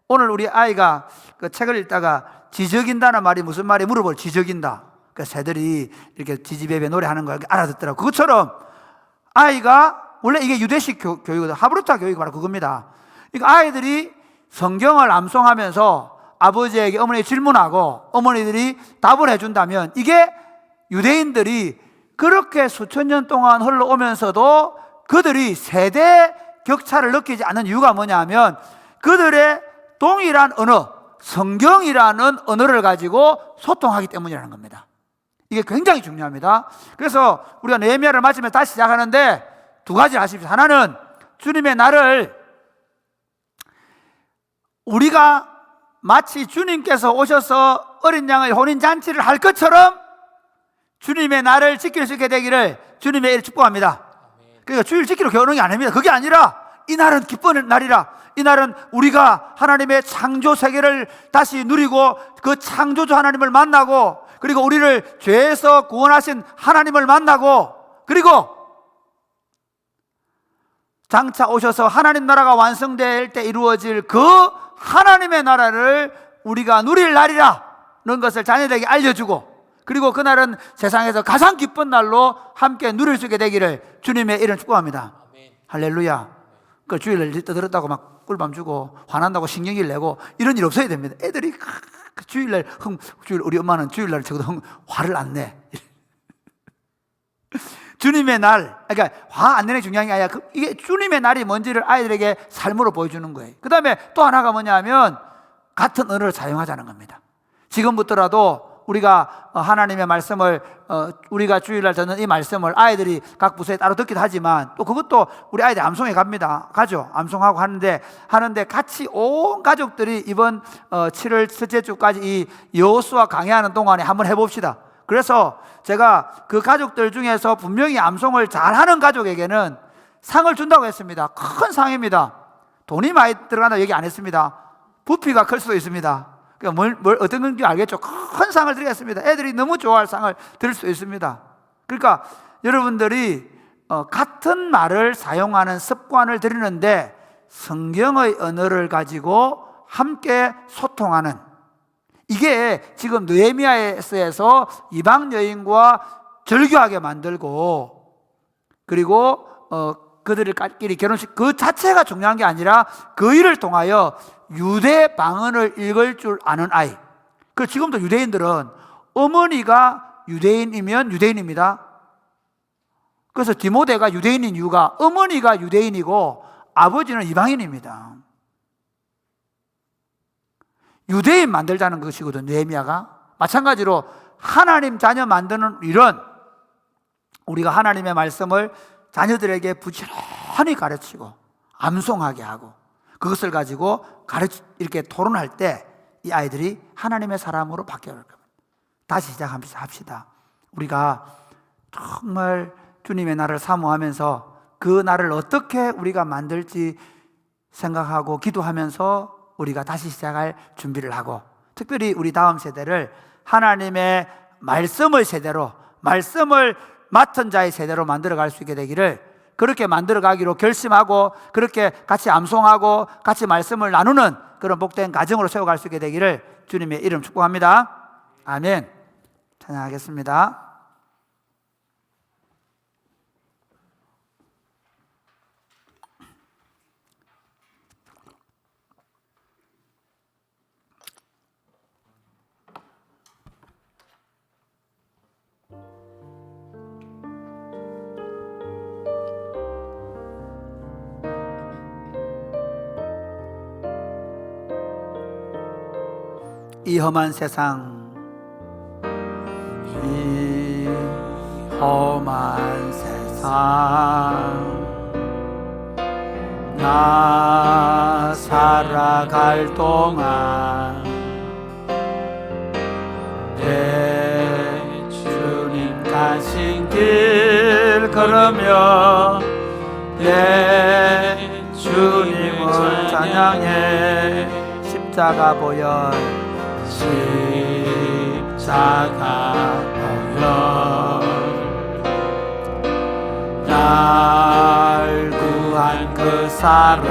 오늘 우리 아이가 그 책을 읽다가 지적인다는 말이 무슨 말이 물어볼, 지적인다. 그러니까 새들이 이렇게 지지배배 노래하는 걸 알아듣더라고. 그것처럼 아이가, 원래 이게 유대식 교육이거든. 하브루타 교육이 바로 그겁니다. 그러니까 아이들이 성경을 암송하면서 아버지에게 어머니 질문하고 어머니들이 답을 해준다면, 이게 유대인들이 그렇게 수천 년 동안 흘러오면서도 그들이 세대 격차를 느끼지 않는 이유가 뭐냐면, 그들의 동일한 언어, 성경이라는 언어를 가지고 소통하기 때문이라는 겁니다. 이게 굉장히 중요합니다. 그래서 우리가 느헤미야를 마치면 다시 시작하는데 두 가지 아십시오. 하나는 주님의 날을 우리가 마치 주님께서 오셔서 어린 양의 혼인잔치를 할 것처럼 주님의 날을 지킬 수 있게 되기를 주님의 이름으로 축복합니다. 그러니까 주일 지키러 겨우는 게 아닙니다. 그게 아니라 이 날은 기쁜 날이라. 이 날은 우리가 하나님의 창조 세계를 다시 누리고 그 창조주 하나님을 만나고, 그리고 우리를 죄에서 구원하신 하나님을 만나고, 그리고 장차 오셔서 하나님 나라가 완성될 때 이루어질 그 하나님의 나라를 우리가 누릴 날이라는 것을 자녀들에게 알려주고, 그리고 그날은 세상에서 가장 기쁜 날로 함께 누릴 수 있게 되기를 주님의 이름 축복합니다. 아멘. 할렐루야. 그 주일날 떠들었다고 막 꿀밤 주고 화난다고 신경질 내고 이런 일 없어야 됩니다. 애들이 주일날 우리 엄마는 주일날 적어도 화를 안 내. 주님의 날, 그러니까 화 안 내는 게 중요한 게 아니라 이게 주님의 날이 뭔지를 아이들에게 삶으로 보여주는 거예요. 그 다음에 또 하나가 뭐냐면 같은 언어를 사용하자는 겁니다. 지금부터라도 우리가 하나님의 말씀을 우리가 주일날 듣는 이 말씀을 아이들이 각 부서에 따로 듣기도 하지만, 또 그것도 우리 아이들 암송해 가죠. 암송하고 하는데 같이 온 가족들이 이번 7월 첫째 주까지 이 여호수아 강해하는 동안에 한번 해봅시다. 그래서 제가 그 가족들 중에서 분명히 암송을 잘하는 가족에게는 상을 준다고 했습니다. 큰 상입니다. 돈이 많이 들어간다고 얘기 안 했습니다. 부피가 클 수도 있습니다. 그러니까 어떤 건지 알겠죠? 큰 상을 드리겠습니다. 애들이 너무 좋아할 상을 드릴 수 있습니다. 그러니까 여러분들이 같은 말을 사용하는 습관을 들이는데 성경의 언어를 가지고 함께 소통하는, 이게 지금 느헤미야에서 이방 여인과 절교하게 만들고, 그리고 그들끼리 결혼식 그 자체가 중요한 게 아니라 그 일을 통하여 유대 방언을 읽을 줄 아는 아이. 그 지금도 유대인들은 어머니가 유대인이면 유대인입니다. 그래서 디모데가 유대인인 이유가 어머니가 유대인이고 아버지는 이방인입니다. 유대인 만들자는 것이거든, 느헤미야가. 마찬가지로 하나님 자녀 만드는 일은 우리가 하나님의 말씀을 자녀들에게 부지런히 가르치고 암송하게 하고, 그것을 가지고 이렇게 토론할 때 이 아이들이 하나님의 사람으로 바뀌어갈 겁니다. 다시 시작합시다. 우리가 정말 주님의 날을 사모하면서 그 날을 어떻게 우리가 만들지 생각하고 기도하면서 우리가 다시 시작할 준비를 하고, 특별히 우리 다음 세대를 하나님의 말씀의 세대로, 말씀을 맡은 자의 세대로 만들어갈 수 있게 되기를, 그렇게 만들어가기로 결심하고 그렇게 같이 암송하고 같이 말씀을 나누는 그런 복된 가정으로 세워갈 수 있게 되기를 주님의 이름 축복합니다. 아멘. 찬양하겠습니다. 이 험한 세상, 이 험한 세상, 나 살아갈 동안 내 주님 가신 길 걸으며 내 주님을 찬양해. 십자가 보혈, 십자가 보혈, 날 구한 그 사랑,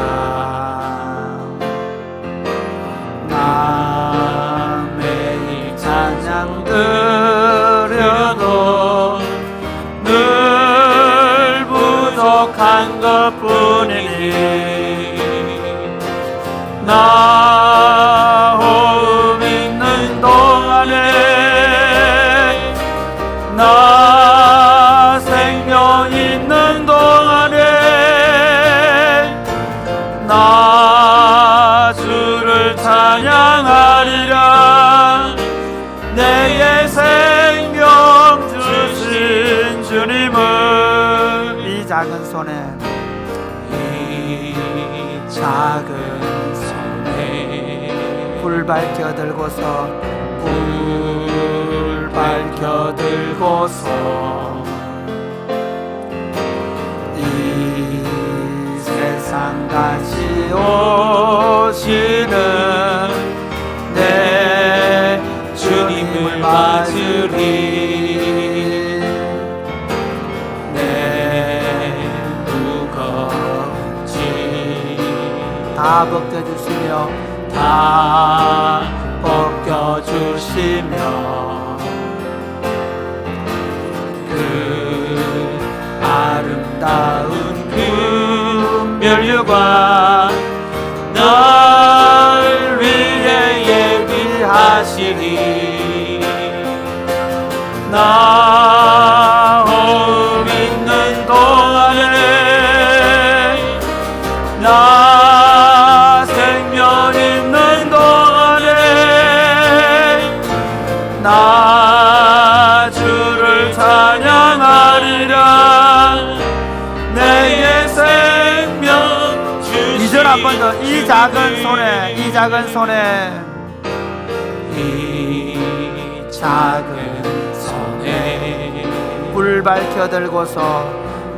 나 매일 찬양 드려도 늘 부족한 것뿐이니 나 호흡 있는 동안에, 나 생명 있는 동안에 나 주를 찬양하리라. 내게 생명 주신 주님을 이 작은 손에, 이 작은 불 밝혀 들고서, 불 밝혀 들고서 이 세상 다시 오시는 내 주님을 맞으리. 내 무겁지 다 벗겨주시며, 다 벗겨주시며, 그 아름다운 금면류관 널 위해 예비하시니 나 호흡 있는 동안에, 나 생명 있는 동안에 나 주를 찬양하리라. 내게 생명 주시니. 2절 한 번 더. 이 작은 손에, 이 작은 손에, 이 작은 손에 불 밝혀 들고서,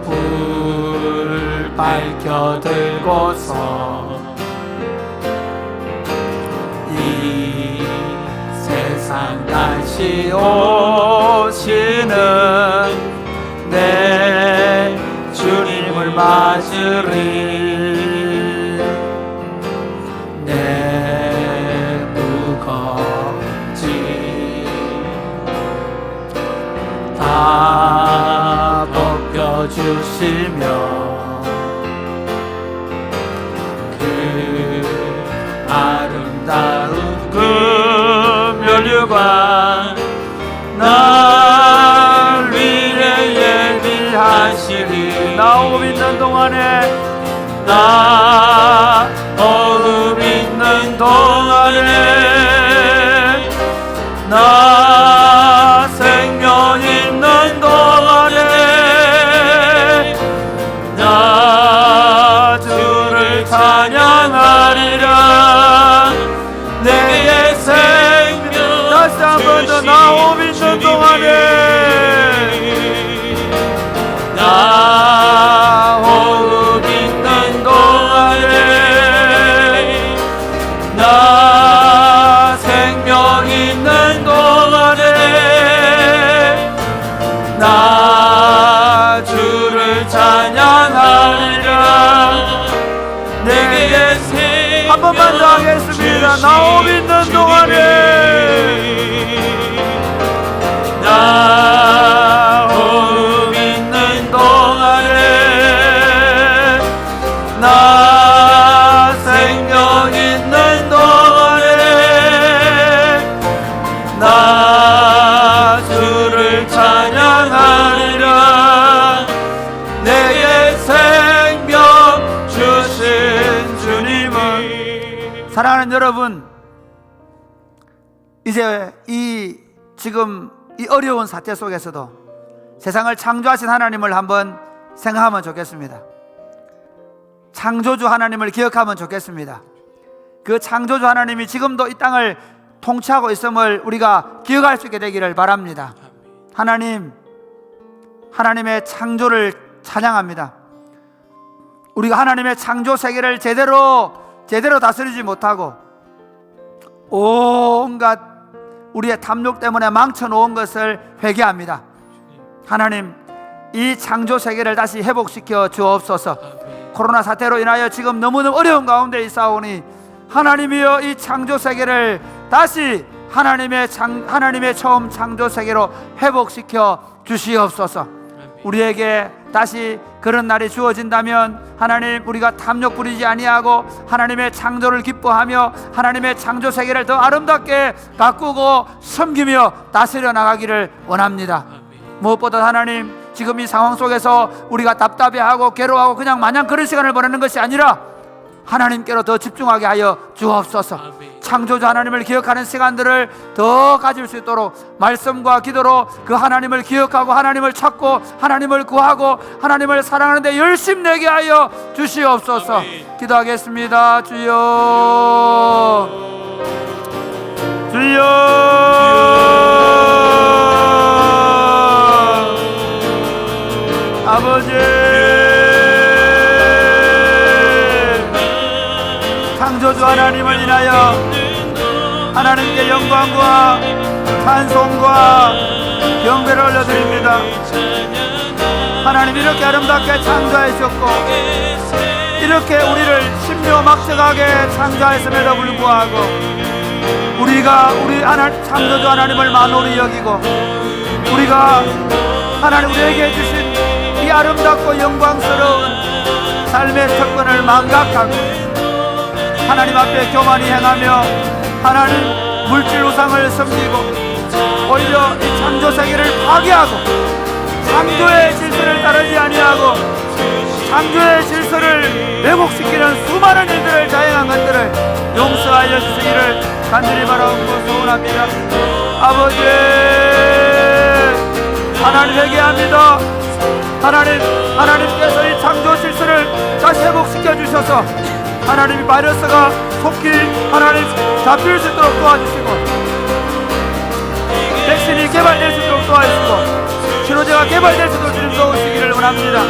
불 밝혀 들고서 이 세상 다시 오시는 내 주님을 맞으리. 내 무겁지 다 벗겨주시며, 아름다운 금면류관 날 위해 예비하시리. 나 호흡 있는 동안에, 나 호흡 있는 동안에, 나 생명 있는 동안에 나 주를 찬양하리라. 내게 생명 다시 한 번 더. 나 호흡 있는 동안에, 나 호흡 있는 동안에, 나 생명 있는 동안에 나 주를 찬양하리라. 내게 한 번만 더 하겠습니다. 나 호흡 있는 동안에, 나 호흡 있는 동안에, 나 생명 있는 동안에 나 주를 찬양하리라. 내게 생명 주신 주님을. 사랑하는 여러분, 이제 지금 이 어려운 사태 속에서도 세상을 창조하신 하나님을 한번 생각하면 좋겠습니다. 창조주 하나님을 기억하면 좋겠습니다. 그 창조주 하나님이 지금도 이 땅을 통치하고 있음을 우리가 기억할 수 있게 되기를 바랍니다. 하나님의 창조를 찬양합니다. 우리가 하나님의 창조 세계를 제대로 다스리지 못하고 온갖 우리의 탐욕 때문에 망쳐놓은 것을 회개합니다. 하나님, 이 창조 세계를 다시 회복시켜 주옵소서. 코로나 사태로 인하여 지금 너무너무 어려운 가운데 있사오니 하나님이여, 이 창조 세계를 다시 하나님의 처음 창조 세계로 회복시켜 주시옵소서. 우리에게 다시 그런 날이 주어진다면 하나님, 우리가 탐욕 부리지 아니하고 하나님의 창조를 기뻐하며 하나님의 창조 세계를 더 아름답게 가꾸고 섬기며 다스려 나가기를 원합니다. 무엇보다 하나님, 지금 이 상황 속에서 우리가 답답해하고 괴로워하고 그냥 마냥 그런 시간을 보내는 것이 아니라 하나님께로 더 집중하게 하여 주옵소서. 창조주 하나님을 기억하는 시간들을 더 가질 수 있도록 말씀과 기도로 그 하나님을 기억하고 하나님을 찾고 하나님을 구하고 하나님을 사랑하는 데 열심 내게 하여 주시옵소서. 아멘. 기도하겠습니다. 주여, 주여, 아버지, 창조주 하나님을 인하여 하나님께 영광과 찬송과 경배를 올려드립니다. 하나님, 이렇게 아름답게 창조하셨고 이렇게 우리를 신묘막측하게 창조하였음에도 불구하고 우리가 우리 창조주 하나님을 만홀히 여기고 우리가 하나님 우리에게 주신 이 아름답고 영광스러운 삶의 특권을 망각하고 하나님 앞에 교만히 행하며 하나님 물질 우상을 섬기고 오히려 이 창조 세계를 파괴하고 창조의 질서를 따르지 아니하고 창조의 질서를 왜곡시키는 수많은 일들을 자행한 것들을 용서하여 주시기를 간절히 바라고 소원합니다. 아버지, 하나님 회개합니다. 하나님께서 이 창조 질서를 다시 회복시켜 주셔서 하나님이 바이러스가 속히 하나님 잡힐 수 있도록 도와주시고 백신이 개발될 수 있도록 도와주시고 치료제가 개발될 수 있도록 주님 도우시기를 원합니다.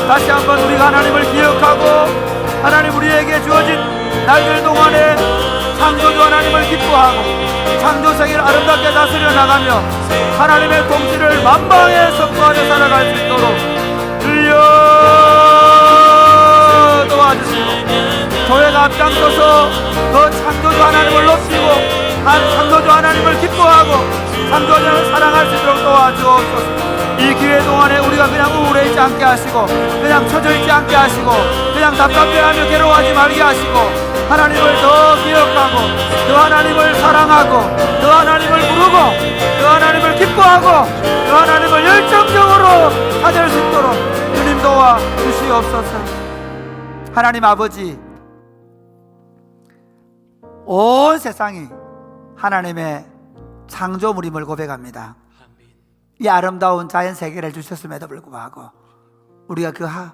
다시 한번 우리가 하나님을 기억하고 하나님 우리에게 주어진 날들 동안에 창조주 하나님을 기뻐하고 창조 세계를 아름답게 다스려 나가며 하나님의 통치를 만방에 선포하며 살아갈 수 있도록 주여 도와주시고 교회가 앞장서서 더 창조주 하나님을 높이고 창조주 하나님을 기뻐하고 창조주 하나님을 사랑할 수 있도록 도와주옵소서. 이 기회 동안에 우리가 그냥 우울해 있지 않게 하시고 그냥 처져 있지 않게 하시고 그냥 답답해하며 괴로워하지 말게 하시고 하나님을 더 기억하고 그 하나님을 사랑하고 그 하나님을 부르고 그 하나님을 기뻐하고 그 하나님을 열정적으로 찾을 수 있도록 주님 도와 주시옵소서. 하나님 아버지, 온 세상이 하나님의 창조물임을 고백합니다. 이 아름다운 자연 세계를 주셨음에도 불구하고 우리가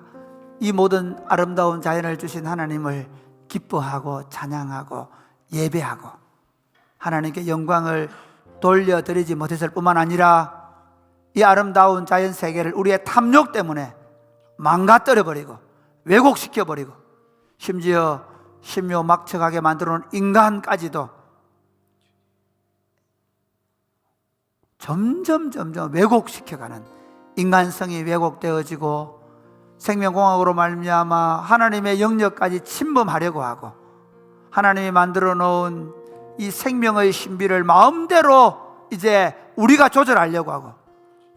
이 모든 아름다운 자연을 주신 하나님을 기뻐하고 찬양하고 예배하고 하나님께 영광을 돌려드리지 못했을 뿐만 아니라 이 아름다운 자연 세계를 우리의 탐욕 때문에 망가뜨려버리고 왜곡시켜버리고 심지어 신묘막측하게 만들어놓은 인간까지도 점점 왜곡시켜가는 인간성이 왜곡되어지고 생명공학으로 말미암아 하나님의 영역까지 침범하려고 하고 하나님이 만들어 놓은 이 생명의 신비를 마음대로 이제 우리가 조절하려고 하고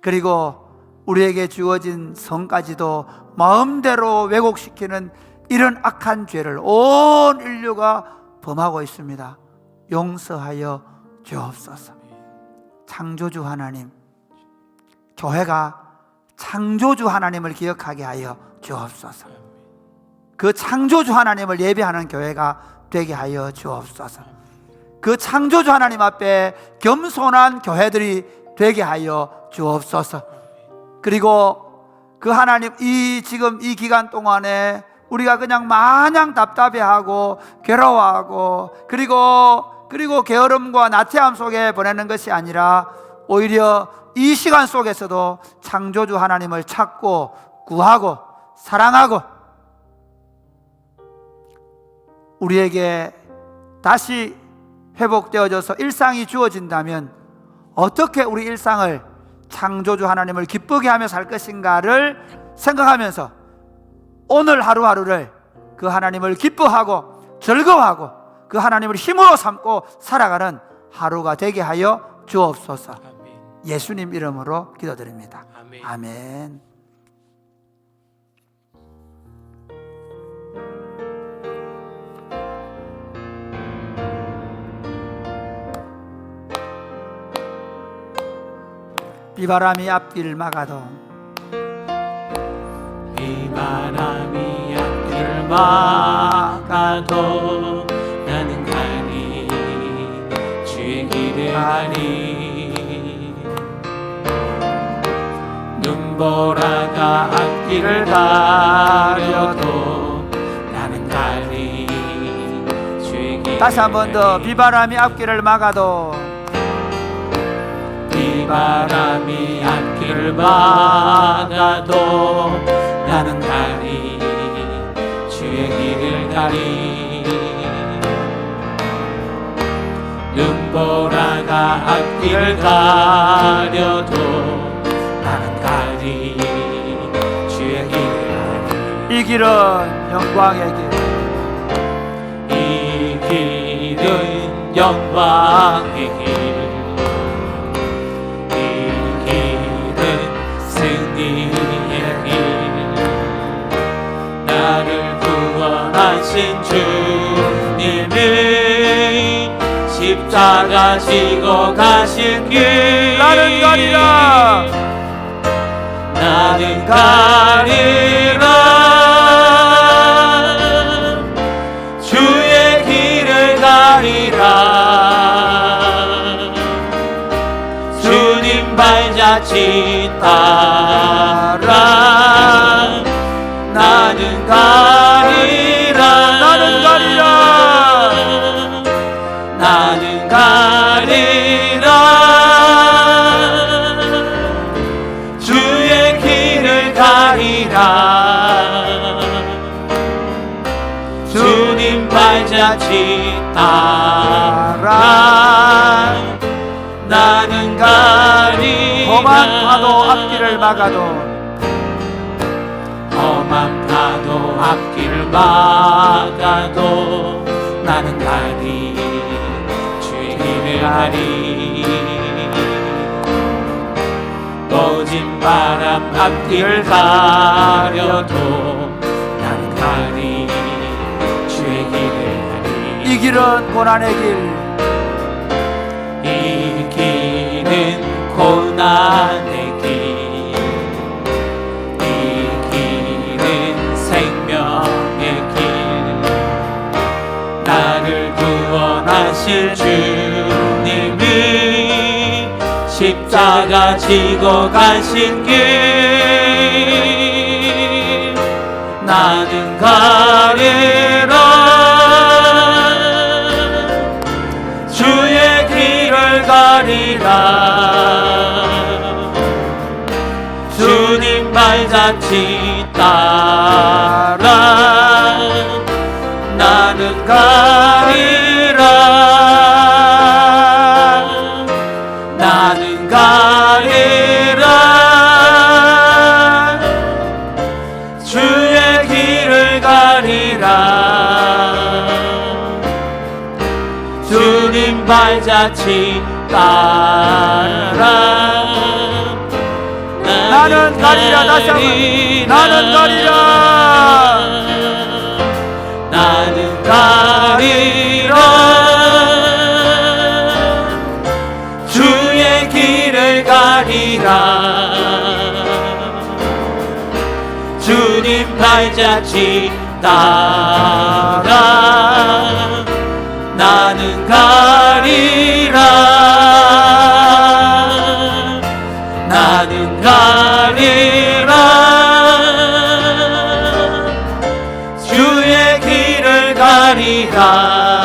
그리고 우리에게 주어진 성까지도 마음대로 왜곡시키는 이런 악한 죄를 온 인류가 범하고 있습니다. 용서하여 주옵소서. 창조주 하나님, 교회가 창조주 하나님을 기억하게 하여 주옵소서. 그 창조주 하나님을 예배하는 교회가 되게 하여 주옵소서. 그 창조주 하나님 앞에 겸손한 교회들이 되게 하여 주옵소서. 그리고 그 하나님, 지금 이 기간 동안에 우리가 그냥 마냥 답답해하고 괴로워하고 그리고 게으름과 나태함 속에 보내는 것이 아니라 오히려 이 시간 속에서도 창조주 하나님을 찾고 구하고 사랑하고 우리에게 다시 회복되어져서 일상이 주어진다면 어떻게 우리 일상을 창조주 하나님을 기쁘게 하며 살 것인가를 생각하면서 오늘 하루하루를 그 하나님을 기뻐하고 즐거워하고 그 하나님을 힘으로 삼고 살아가는 하루가 되게 하여 주옵소서. 아멘. 예수님 이름으로 기도드립니다. 아멘. 아멘. 비바람이 앞길을 막아도 비바람이 앞길을 막아도 나는 가리 주의 길을 가리 눈보라가 앞길을 가려도 나는 가리 주의 길을 다시 한 번 더 비바람이 앞길을 막아도 비바람이 앞길을 막아도 나는 가리 주의 길을 가리 눈보라가 앞길을 가려도 나는 가리 주의 길을 가리 이 길은 영광의 길, 이 길은 영광의 길 나를 구원하신 주님이 십자가 지고 가신 길 나는 가리라 나는 가리라 주의 길을 가리라 주님 발자취 따라 나는 가리라 나는 가리라 나는 가리라 주의 길을 가리라 주님 발자취 따라 나는 가리라 험한 파도 앞길을 막아도 험한 파도 앞길을 막아도 나는 가리 주의 길을 가리 꺼진 바람 앞길을 가려도 나는 가리 주의 길을 가리 이 길은 고난의 길, 이 길은 고난의 길 나를 구원하실 주님이 십자가 지고 가신 길 나는 가리라 주의 길을 가리라 주님 발자취 따라 나는 가리라 나는 가리라 주의 길을 가리라 주님 발자취 따라 나는 가리라 다시 한번 나는 가리라 나는 가리라 주의 길을 가리라 주님 발자취 따라 나는 가리라. 나는 가리라. 주의 길을 가리라.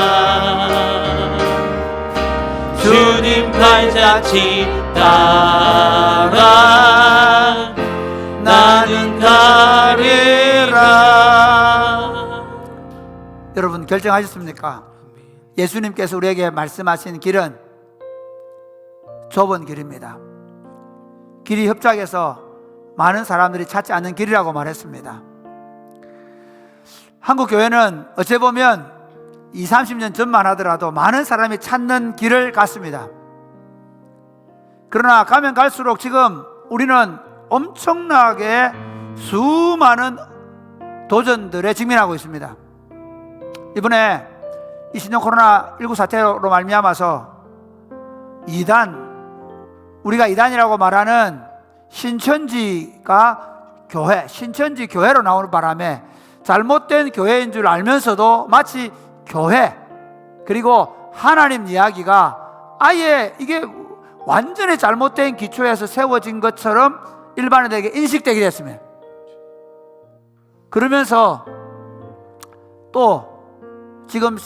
주님 발자취 따라 나는 가리라. 여러분 결정하셨습니까? 예수님께서 우리에게 말씀하신 길은 좁은 길입니다. 길이 협착해서 많은 사람들이 찾지 않는 길이라고 말했습니다. 한국 교회는 어찌 보면 20, 30년 전만 하더라도 많은 사람이 찾는 길을 갔습니다. 그러나 가면 갈수록 지금 우리는 엄청나게 수많은 도전들에 직면하고 있습니다. 이번에 이 신종 코로나19 사태로 말미암아서 우리가 이단이라고 말하는 신천지가 신천지 교회로 나오는 바람에 잘못된 교회인 줄 알면서도 마치 교회 그리고 하나님 이야기가 아예 이게 완전히 잘못된 기초에서 세워진 것처럼 일반인에게 인식되게 됐습니다. 그러면서 또 지금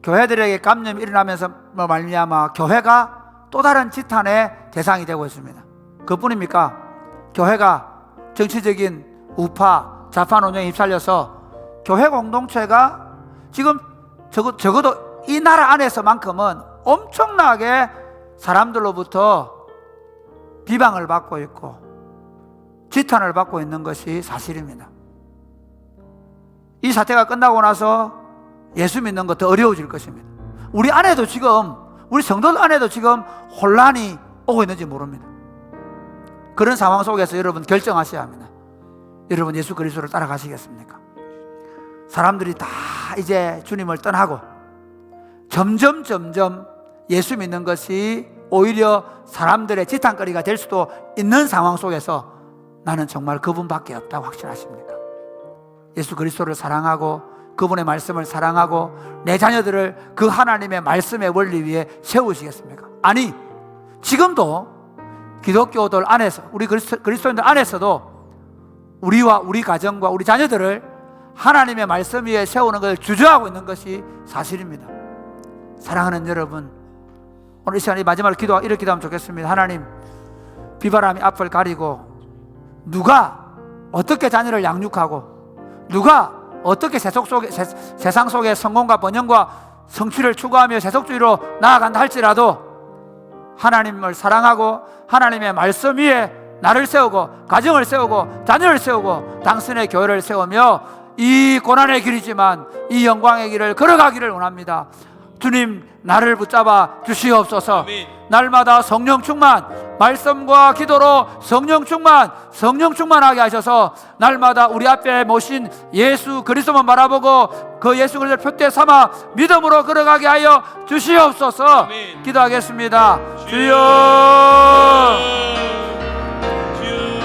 교회들에게 감염이 일어나면서 말미암아 교회가 또 다른 지탄의 대상이 되고 있습니다. 그뿐입니까? 교회가 정치적인 우파, 좌파 논쟁에 휩쓸려서 교회 공동체가 지금 적어도 이 나라 안에서만큼은 엄청나게 사람들로부터 비방을 받고 있고 지탄을 받고 있는 것이 사실입니다. 이 사태가 끝나고 나서 예수 믿는 것 더 어려워질 것입니다. 우리 안에도 지금 우리 성도들 안에도 지금 혼란이 오고 있는지 모릅니다. 그런 상황 속에서 여러분 결정하셔야 합니다. 여러분 예수 그리스도를 따라가시겠습니까? 사람들이 다 이제 주님을 떠나고 점점 예수 믿는 것이 오히려 사람들의 지탄거리가 될 수도 있는 상황 속에서 나는 정말 그분밖에 없다고 확신하십니까? 예수 그리스도를 사랑하고 그분의 말씀을 사랑하고 내 자녀들을 그 하나님의 말씀의 원리 위에 세우시겠습니까? 아니, 지금도 기독교들 안에서 우리 그리스도인들 안에서도 우리와 우리 가정과 우리 자녀들을 하나님의 말씀 위에 세우는 것을 주저하고 있는 것이 사실입니다. 사랑하는 여러분, 오늘 이 시간에 마지막으로 이렇게 기도하면 좋겠습니다. 하나님, 비바람이 앞을 가리고 누가 어떻게 자녀를 양육하고 누가 어떻게 세상 속에 성공과 번영과 성취를 추구하며 세속주의로 나아간다 할지라도 하나님을 사랑하고 하나님의 말씀 위에 나를 세우고 가정을 세우고 자녀를 세우고 당신의 교회를 세우며 이 고난의 길이지만 이 영광의 길을 걸어가기를 원합니다. 주님, 나를 붙잡아 주시옵소서. 아멘. 날마다 성령 충만, 말씀과 기도로 성령 충만하게 하셔서 날마다 우리 앞에 모신 예수 그리스도만 바라보고 그 예수 그리스도를 표대 삼아 믿음으로 걸어가게 하여 주시옵소서. 아멘. 기도하겠습니다. 주여,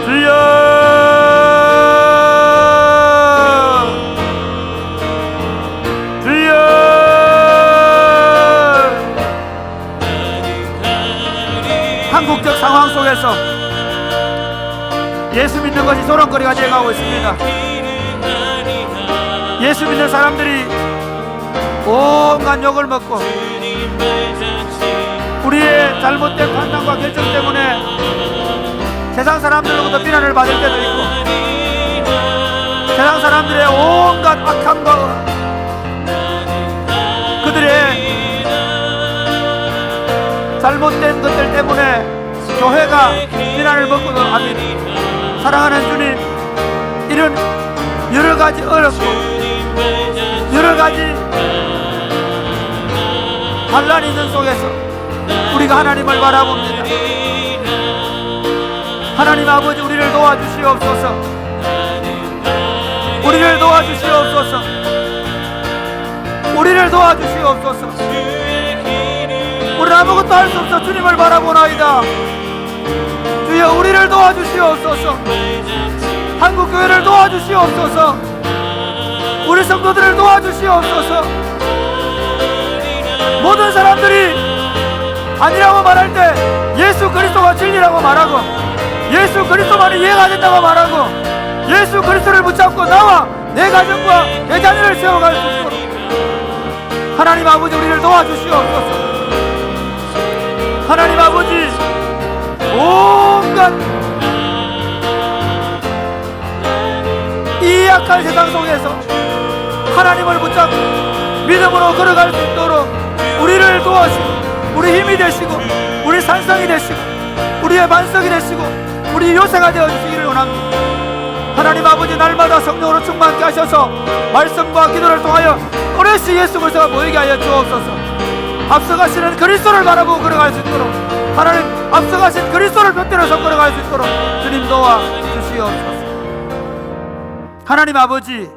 주여, 주여. 한국적 상황 속에서 예수 믿는 것이 소란거리가 되어가고 있습니다. 예수 믿는 사람들이 온갖 욕을 먹고 우리의 잘못된 판단과 결정 때문에 세상 사람들로부터 비난을 받을 때도 있고 세상 사람들의 온갖 악함과 그들의 잘못된 것들 때문에 교회가 비난을 먹고도 합니다. 사랑하는 주님, 이런 여러 가지 어렵고 여러 가지 반란이 있는 속에서 우리가 하나님을 바라봅니다. 하나님 아버지, 우리를 도와주시옵소서. 우리를 도와주시옵소서. 우리를 도와주시옵소서. 우리는 아무것도 할 수 없어 주님을 바라보나이다. 주여, 우리를 도와주시옵소서. 한국교회를 도와주시옵소서. 우리 성도들을 도와주시옵소서. 모든 사람들이 아니라고 말할 때 예수 그리스도가 진리라고 말하고, 예수 그리스도만이 이해가 된다고 말하고, 예수 그리스도를 붙잡고 나와 내 가정과 내 자녀를 세워갈 수 있도록 하나님 아버지 우리를 도와주시옵소서. 하나님 아버지, 온갖 이 약한 세상 속에서 하나님을 붙잡고 믿음으로 걸어갈 수 있도록 우리를 도와주시고, 우리 힘이 되시고, 우리 산성이 되시고, 우리의 반석이 되시고, 우리 요새가 되어주시기를 원합니다. 하나님 아버지, 날마다 성령으로 충만케 하셔서 말씀과 기도를 통하여 오롯이 예수 그리스도가 보이게 하여 주옵소서. 앞서가시는 그리스도를 바라보고 걸어갈 수 있도록, 하나님 앞서가신 그리스도를 곁들여서 걸어갈 수 있도록 주님 도와주시옵소서. 하나님 아버지,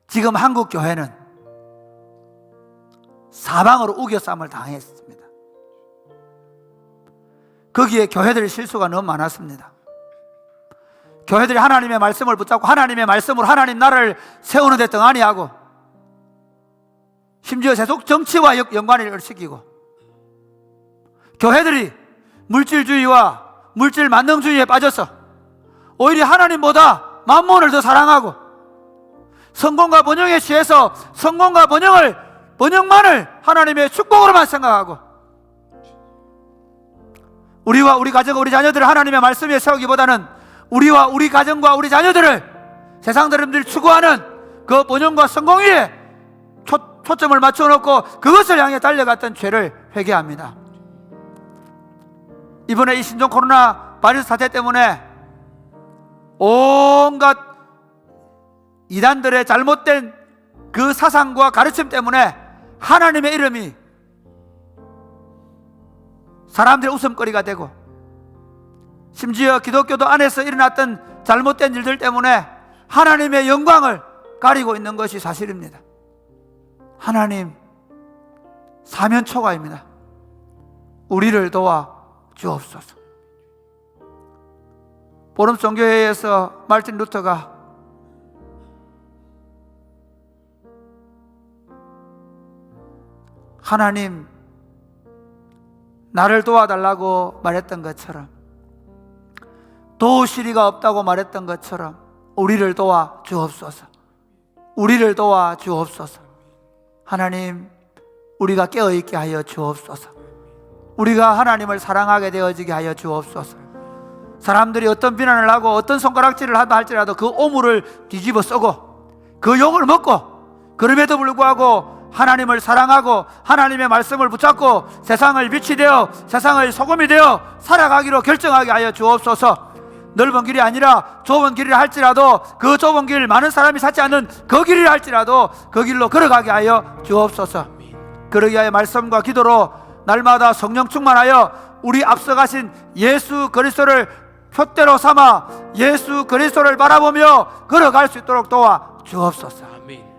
지금 한국 교회는 사방으로 우겨쌈을 당했습니다. 거기에 교회들의 실수가 너무 많았습니다. 교회들이 하나님의 말씀을 붙잡고 하나님의 말씀으로 하나님 나라를 세우는 데 등한히하고, 심지어 세속 정치와 연관을 시키고, 교회들이 물질주의와 물질 만능주의에 빠져서 오히려 하나님보다 만몬을 더 사랑하고, 성공과 번영에 취해서 성공과 번영만을 하나님의 축복으로만 생각하고, 우리와 우리 가정과 우리 자녀들을 하나님의 말씀 위에 세우기보다는 우리와 우리 가정과 우리 자녀들을 세상 사람들이 추구하는 그 번영과 성공 위에 초점을 맞춰놓고 그것을 향해 달려갔던 죄를 회개합니다. 이번에 이 신종 코로나 바이러스 사태 때문에 온갖 이단들의 잘못된 그 사상과 가르침 때문에 하나님의 이름이 사람들의 웃음거리가 되고, 심지어 기독교도 안에서 일어났던 잘못된 일들 때문에 하나님의 영광을 가리고 있는 것이 사실입니다. 하나님, 사면초가입니다. 우리를 도와 주옵소서. 보름 종교회에서 말틴 루터가 하나님, 나를 도와달라고 말했던 것처럼, 도우실 이가 없다고 말했던 것처럼 우리를 도와 주옵소서. 우리를 도와 주옵소서. 하나님, 우리가 깨어있게 하여 주옵소서. 우리가 하나님을 사랑하게 되어지게 하여 주옵소서. 사람들이 어떤 비난을 하고 어떤 손가락질을 한다 할지라도 그 오물을 뒤집어 쓰고 그 욕을 먹고, 그럼에도 불구하고 하나님을 사랑하고 하나님의 말씀을 붙잡고 세상을 빛이 되어 세상의 소금이 되어 살아가기로 결정하게 하여 주옵소서. 넓은 길이 아니라 좁은 길이라 할지라도 그 좁은 길, 많은 사람이 찾지 않는 그 길이라 할지라도 그 길로 걸어가게 하여 주옵소서. 그러기 위하여 말씀과 기도로 날마다 성령 충만하여 우리 앞서가신 예수 그리스도를 표대로 삼아 예수 그리스도를 바라보며 걸어갈 수 있도록 도와 주옵소서. 아멘.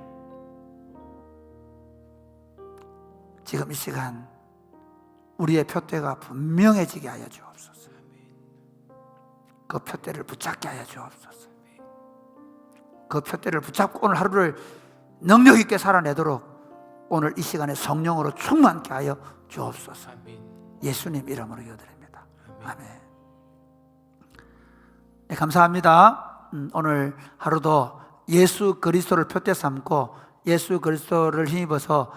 지금 이 시간 우리의 표대가 분명해지게 하여 주옵소서. 그 표대를 붙잡게 하여 주옵소서. 그 표대를 붙잡고 오늘 하루를 능력 있게 살아내도록 오늘 이 시간에 성령으로 충만케 하여 주옵소서. 예수님 이름으로 기도드립니다. 아멘. 네, 감사합니다. 오늘 하루도 예수 그리스도를 표대 삼고 예수 그리스도를 힘입어서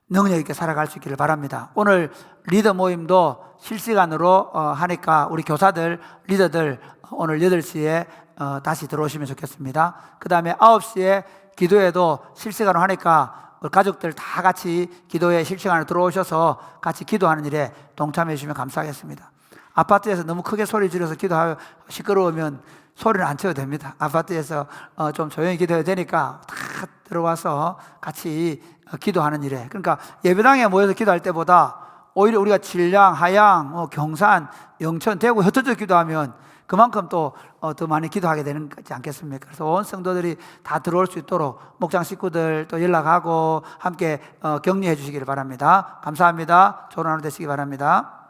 능력 있게 살아갈 수 있기를 바랍니다. 오늘 리더 모임도 실시간으로 하니까 우리 교사들, 리더들 오늘 8시에 다시 들어오시면 좋겠습니다. 그 다음에 9시에 기도회도 실시간으로 하니까 가족들 다 같이 기도회 실시간으로 들어오셔서 같이 기도하는 일에 동참해 주시면 감사하겠습니다. 아파트에서 너무 크게 소리 지르서 기도하여 시끄러우면 소리는 안 쳐도 됩니다. 아파트에서 좀 조용히 기도해야 되니까 다 들어와서 같이 기도하는 일에, 그러니까 예배당에 모여서 기도할 때보다 오히려 우리가 진량, 하양, 경산, 영천, 대구 흩어져 기도하면 그만큼 또 더 많이 기도하게 되는 거지 않겠습니까? 그래서 온 성도들이 다 들어올 수 있도록 목장 식구들 또 연락하고 함께 격려해 주시기를 바랍니다. 감사합니다. 좋은 하루 되시기 바랍니다.